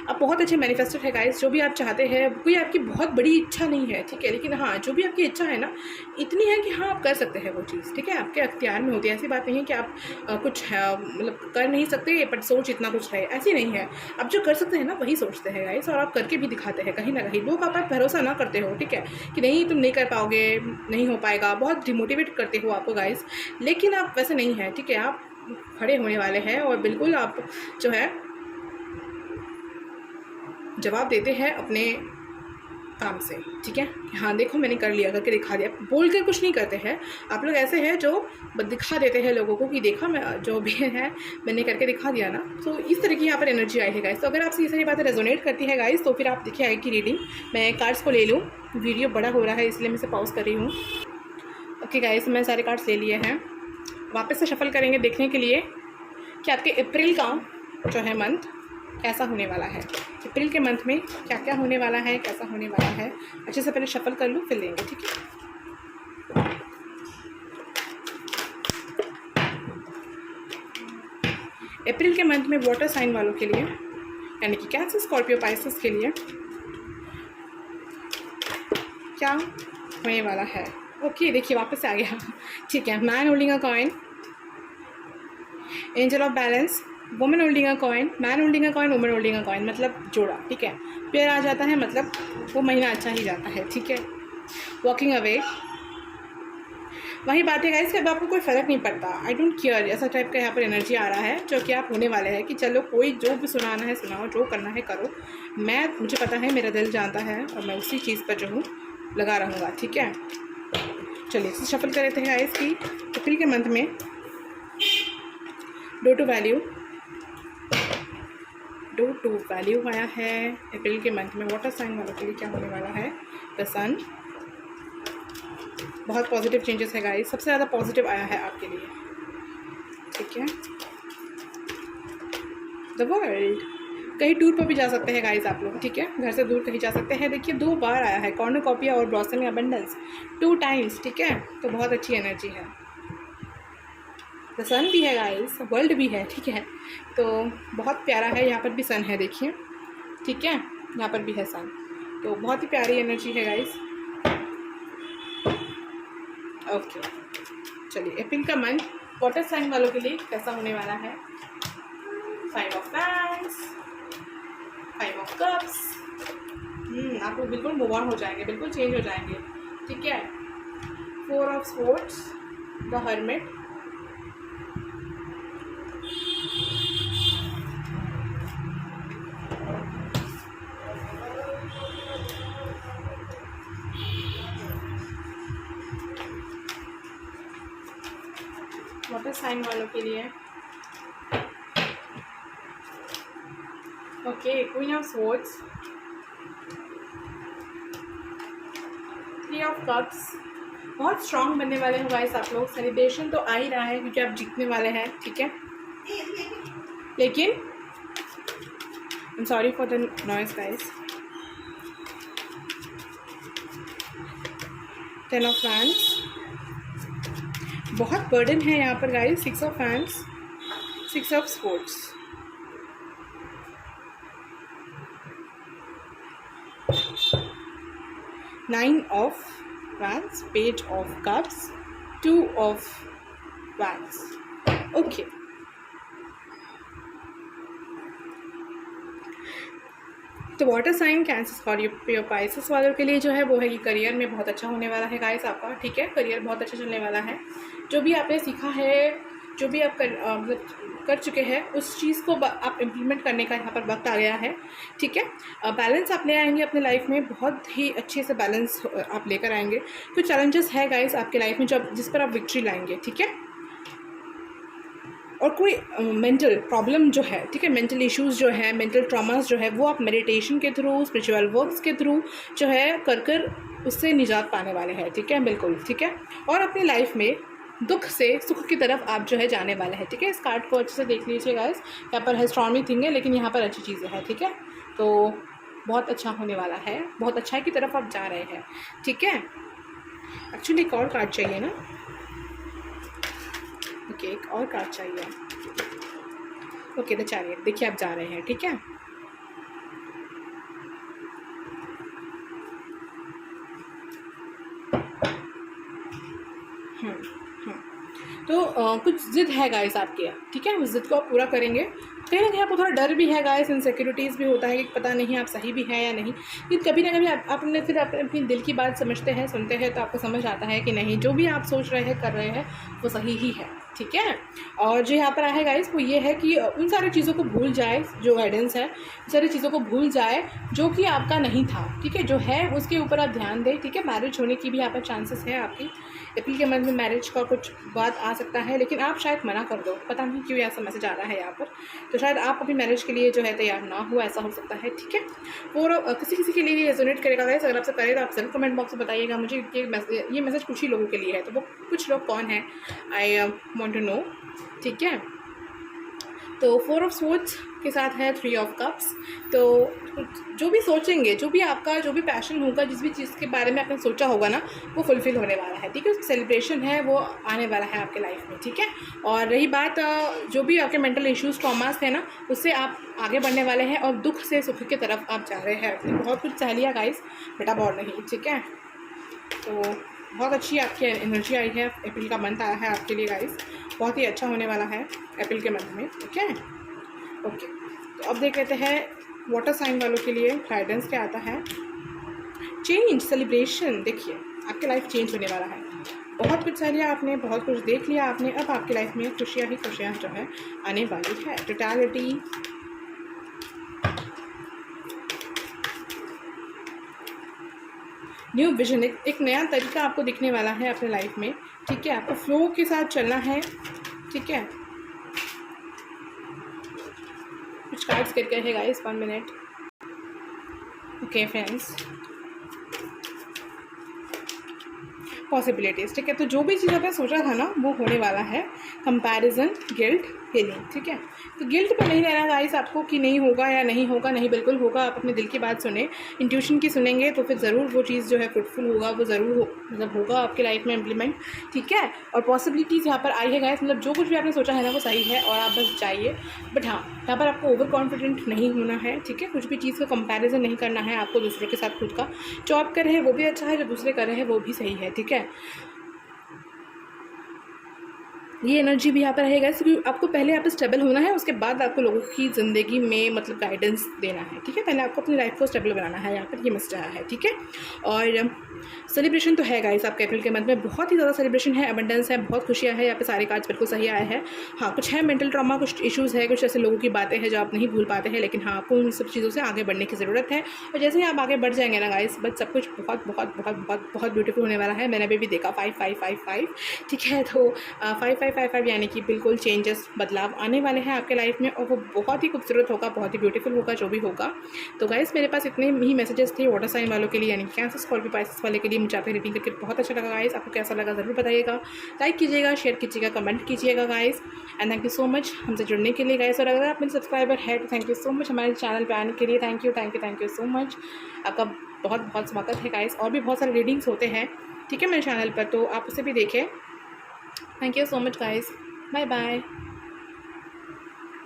आप बहुत अच्छे मैनिफेस्टर है गाइस। जो भी आप चाहते हैं, कोई आपकी बहुत बड़ी इच्छा नहीं है, ठीक है, लेकिन हाँ, जो भी आपकी इच्छा है ना, इतनी है कि हाँ आप कर सकते हैं वो चीज़, ठीक है, आपके अख्तियार में होती है। ऐसी बात नहीं है कि आप कुछ मतलब कर नहीं सकते, बट सोच इतना कुछ है, ऐसी नहीं है। आप जो कर सकते हैं ना वही सोचते हैं गाइस, और आप करके भी दिखाते हैं कहीं ना कहीं। लोग आप भरोसा ना करते हो, ठीक है, कि नहीं तुम नहीं कर पाओगे, नहीं हो पाएगा, बहुत डिमोटिवेट करते हो आपको गाइस, लेकिन आप वैसे नहीं है, ठीक है। आप खड़े होने वाले हैं और बिल्कुल आप जो है जवाब देते हैं अपने काम से, ठीक है। हाँ देखो मैंने कर लिया, करके दिखा दिया। बोल कर कुछ नहीं करते हैं आप लोग, ऐसे हैं जो दिखा देते हैं लोगों को कि देखा मैं जो भी है मैंने करके दिखा दिया ना। तो इस तरह की यहाँ पर एनर्जी आई है गाइस। तो अगर आपसे ये सारी बातें रेजोनेट करती है गाइस, तो फिर आप देखिए आगे की रीडिंग। मैं कार्ड्स को ले लूँ, वीडियो बड़ा हो रहा है इसलिए मैं इसे पॉज कर रही हूँ। ओके गाइस, मैं सारे कार्ड्स ले लिए हैं। वापस से शफल करेंगे देखने के लिए कि आपके अप्रैल का जो है मंथ कैसा होने वाला है। अप्रैल के मंथ में क्या क्या होने वाला है, कैसा होने वाला है, अच्छे से पहले शफल कर लूँ फिर लेंगे, ठीक है। अप्रैल के मंथ में वाटर साइन वालों के लिए, यानी कि कैंसर, स्कॉर्पियो, पाइसेस के लिए क्या होने वाला है। ओके देखिए वापस आ गया। ठीक है, man holding a coin, angel of balance, women holding a coin, man holding a coin, women holding a coin, मतलब जोड़ा। ठीक है, पेयर आ जाता है मतलब वो महीना अच्छा ही जाता है। ठीक है, वॉकिंग अवे, वही बात है गाइस कि अब आपको कोई फ़र्क नहीं पड़ता, आई डोंट केयर, ऐसा टाइप का यहाँ पर एनर्जी आ रहा है जो कि आप होने वाले हैं कि चलो कोई जो भी सुनाना है सुनाओ, जो करना है करो, मुझे पता है, मेरा दिल जानता है और मैं उसी चीज़ पर जो हूँ लगा रहूँगा। ठीक है, चलिए इसे शफल कर लेते हैं गाइस की अप्रैल के मंथ में डो टू वैल्यू आया है अप्रैल के मंथ में। वाटर साइन वालों के लिए क्या होने वाला है। द सन, बहुत पॉजिटिव चेंजेस है गाइस, सबसे ज़्यादा पॉजिटिव आया है आपके लिए। ठीक है, द वर्ल्ड, कहीं टूर पर भी जा सकते हैं गाइस आप लोग। ठीक है, घर से दूर कहीं जा सकते हैं। देखिए 2 बार आया है कॉर्नुकोपिया और ब्लॉसमिंग अबंडेंस 2 टाइम्स। ठीक है, तो बहुत अच्छी एनर्जी है। द सन भी है गाइस, वर्ल्ड भी है। ठीक है, तो बहुत प्यारा है, यहाँ पर भी सन है देखिए। ठीक है, यहाँ पर भी है सन, तो बहुत ही प्यारी एनर्जी है गाइस। ओके चलिए अप्रैल का मंथ वाटर साइन वालों के लिए कैसा होने वाला है। 5 ऑफ पैंस, 5 ऑफ कप्स, आप लोग बिल्कुल मूव ऑन हो जाएंगे, बिल्कुल चेंज हो जाएंगे। ठीक है, 4 of swords, the hermit, water sign वालों के लिए okay queen of swords, 3 of cups, बहुत स्ट्रांग बनने वाले हो गाइस आप लोग। सेलिब्रेशन तो आ ही रहा है क्योंकि आप जीतने वाले हैं। ठीक है, लेकिन I am sorry for the noise guys. 10 of फैंस, बहुत बर्डन है यहाँ पर गाइस। 6 ऑफ फैंस, 6 of swords, nine of wands, page of cups, 2 of wands. Okay तो water sign Cancer Scorpio Pisces वालों के लिए जो है वो है कि करियर में बहुत अच्छा होने वाला है गाइस आपका। ठीक है, करियर बहुत अच्छा चलने वाला है। जो भी आपने सीखा है, जो भी आप कर चुके हैं उस चीज़ को आप इम्प्लीमेंट करने का यहाँ पर वक्त आ गया है। ठीक है, बैलेंस आप ले आएंगे अपने लाइफ में, बहुत ही अच्छे से बैलेंस आप लेकर आएंगे। कुछ चैलेंजेस है गाइस आपके लाइफ में जिस पर आप विक्ट्री लाएंगे। ठीक है, और कोई मेंटल प्रॉब्लम जो है, ठीक है, मेंटल इश्यूज़ जो है, मेंटल ट्रॉमास जो है, वो आप मेडिटेशन के थ्रू, स्पिरिचुअल वर्क्स के थ्रू जो है कर उससे निजात पाने वाले हैं। ठीक है, बिल्कुल। ठीक है, और अपनी लाइफ में दुख से सुख की तरफ आप जो है जाने वाले हैं। ठीक है, इस कार्ड को अच्छे से देख लीजिए गाइस, यहाँ पर है स्ट्रॉन्ग थिंग है लेकिन यहाँ पर अच्छी चीज़ें हैं। ठीक है, तो बहुत अच्छा होने वाला है, बहुत अच्छाई की तरफ आप जा रहे हैं। ठीक है, एक्चुअली एक और कार्ड चाहिए ना। ओके, एक और कार्ड चाहिए। ओके द चैरियट, देखिए आप जा रहे हैं। ठीक है, तो कुछ ज़िद है गाइस आपके। ठीक है, उस ज़िद को आप पूरा करेंगे। कहीं ना कहीं आपको थोड़ा डर भी है गाइस, इनसिक्योरिटीज़ भी होता है कि पता नहीं आप सही भी हैं या नहीं। कि कभी ना कभी आपने फिर अपनी दिल की बात समझते हैं, सुनते हैं, तो आपको समझ आता है कि नहीं, जो भी आप सोच रहे हैं, कर रहे हैं, वो सही ही है। ठीक है, और जो यहाँ पर आया है गाइस वो ये है कि उन सारी चीज़ों को भूल जाए, जो गाइडेंस है उन सारी चीज़ों को भूल जाए जो कि आपका नहीं था। ठीक है, जो है उसके ऊपर आप ध्यान दें। ठीक है, मैरिज होने की भी यहाँ पर चांसेस है आपकी। अप्रैल के मंथ में मैरिज का कुछ बात आ सकता है, लेकिन आप शायद मना कर दो, पता नहीं क्यों ऐसा मैसेज आ रहा है यहाँ पर। तो शायद आप अपनी मैरिज के लिए जो है तैयार ना हो, ऐसा हो सकता है। ठीक है, और किसी के लिए रेजोनेट करेगा गाइस। अगर आपसे करे तो आप जरूर कमेंट बॉक्स में बताइएगा मुझे ये मैसेज कुछ ही लोगों के लिए है। तो वो कुछ लोग कौन है, आई वांट टू नो। ठीक है, तो 4 ऑफ स्वॉर्ड्स के साथ है 3 ऑफ कप्स। तो जो भी सोचेंगे, जो भी आपका जो भी पैशन होगा, जिस भी चीज़ के बारे में आपने सोचा होगा ना, वो फुलफ़िल होने वाला है। ठीक है, सेलिब्रेशन है वो आने वाला है आपके लाइफ में। ठीक है, और रही बात जो भी आपके मेंटल इश्यूज़, ट्रॉमास थे ना, उससे आप आगे बढ़ने वाले हैं और दुख से सुख की तरफ आप जा रहे हैं। बहुत कुछ सह लिया गाइस, बेटा बहुत नहीं। ठीक है, तो बहुत अच्छी आपकी एनर्जी आई है। अप्रैल का मंथ आया है आपके लिए गाइस, बहुत ही अच्छा होने वाला है अप्रैल के मंथ में। ओके ओके, तो अब देख लेते हैं वाटर साइन वालों के लिए गाइडेंस क्या आता है। चेंज, सेलिब्रेशन, देखिए आपकी लाइफ चेंज होने वाला है। बहुत कुछ सह लिया आपने, बहुत कुछ देख लिया आपने, अब आपकी लाइफ में खुशियाँ ही खुशियाँ जो है आने वाली है। टोटलिटी, न्यू विजन, एक नया तरीका आपको दिखने वाला है अपने लाइफ में। ठीक है, आपको फ्लो के साथ चलना है। ठीक है, कुछ कार्ड्स करके है guys, 1 minute. Okay friends, possibilities, ठीक है, तो जो भी चीज़ आपने सोचा था ना वो होने वाला है। कंपैरिजन, गिल्ट, हीलिंग, ठीक है, तो गिल्ट पे नहीं रहना गाइस आपको कि नहीं होगा या नहीं होगा, नहीं बिल्कुल होगा। आप अपने दिल की बात सुने, इंट्यूशन की सुनेंगे तो फिर ज़रूर वो चीज़ जो है फ्रूटफुल होगा, वो ज़रूर मतलब होगा आपके लाइफ में इम्प्लीमेंट। ठीक है, और पॉसिबिलिटीज़ यहाँ पर आई है गाइस, मतलब जो कुछ भी आपने सोचा है ना वो सही है और आप बस जाइए। बट हाँ, यहाँ पर आपको ओवर कॉन्फिडेंट नहीं होना है। ठीक है, कुछ भी चीज़ का कंपैरिजन नहीं करना है आपको दूसरों के साथ खुद का। जो आप कर रहे हैं वो भी अच्छा है, जो दूसरे कर रहे हैं वो भी सही है। ठीक है, ये एनर्जी भी यहाँ पर रहेगा, क्योंकि आपको पहले यहाँ पर स्टेबल होना है, उसके बाद आपको लोगों की ज़िंदगी में मतलब गाइडेंस देना है। ठीक है, पहले आपको अपनी लाइफ को स्टेबल बनाना है, यहाँ पर ये मैसेज आया है। ठीक है, और सेलिब्रेशन तो है गाइस आपके अप्रैल के मंथ में, बहुत ही ज़्यादा सेलिब्रेशन है, अबंडेंस है, बहुत खुशियाँ है। यहाँ पे सारे कार्ड्स बिल्कुल सही आए हैं। हाँ, कुछ है मेंटल ट्रॉमा, कुछ इश्यूज़ है, कुछ ऐसे लोगों की बातें हैं जो आप नहीं भूल पाते हैं, लेकिन हाँ आपको उन सब चीज़ों से आगे बढ़ने की ज़रूरत है। और जैसे ही आप आगे बढ़ जाएंगे ना गाइस, बस सब कुछ बहुत बहुत बहुत बहुत बहुत ब्यूटीफुल होने वाला है। मैंने अभी भी देखा 5555, ठीक है, तो 5555 यानी कि बिल्कुल चेंजेस, बदलाव आने वाले हैं आपके लाइफ में, और वो बहुत ही खूबसूरत होगा, बहुत ही ब्यूटीफुल होगा जो भी होगा। तो गाइस मेरे पास इतने ही मैसेजेस थे वाटर साइन वालों के लिए, यानी कैंसर, स्कॉर्पियो, पाइसेस वाले के लिए। मुझे आपकी रीडिंग करके बहुत अच्छा लगा गाइस। आपको कैसा लगा ज़रूर बताइएगा, लाइक कीजिएगा, शेयर कीजिएगा, कमेंट कीजिएगा guys. And thank you so much हमसे जुड़ने के लिए गाइस। और अगर आप मेरे सब्सक्राइबर है तो थैंक यू सो मच हमारे चैनल पर आने के लिए। Thank you thank you thank you so much, आपका बहुत बहुत स्वागत है गाइस। और भी बहुत सारे रीडिंग्स होते हैं, ठीक है, मेरे चैनल पर, तो आप उसे भी देखें। Thank you so much guys, bye bye.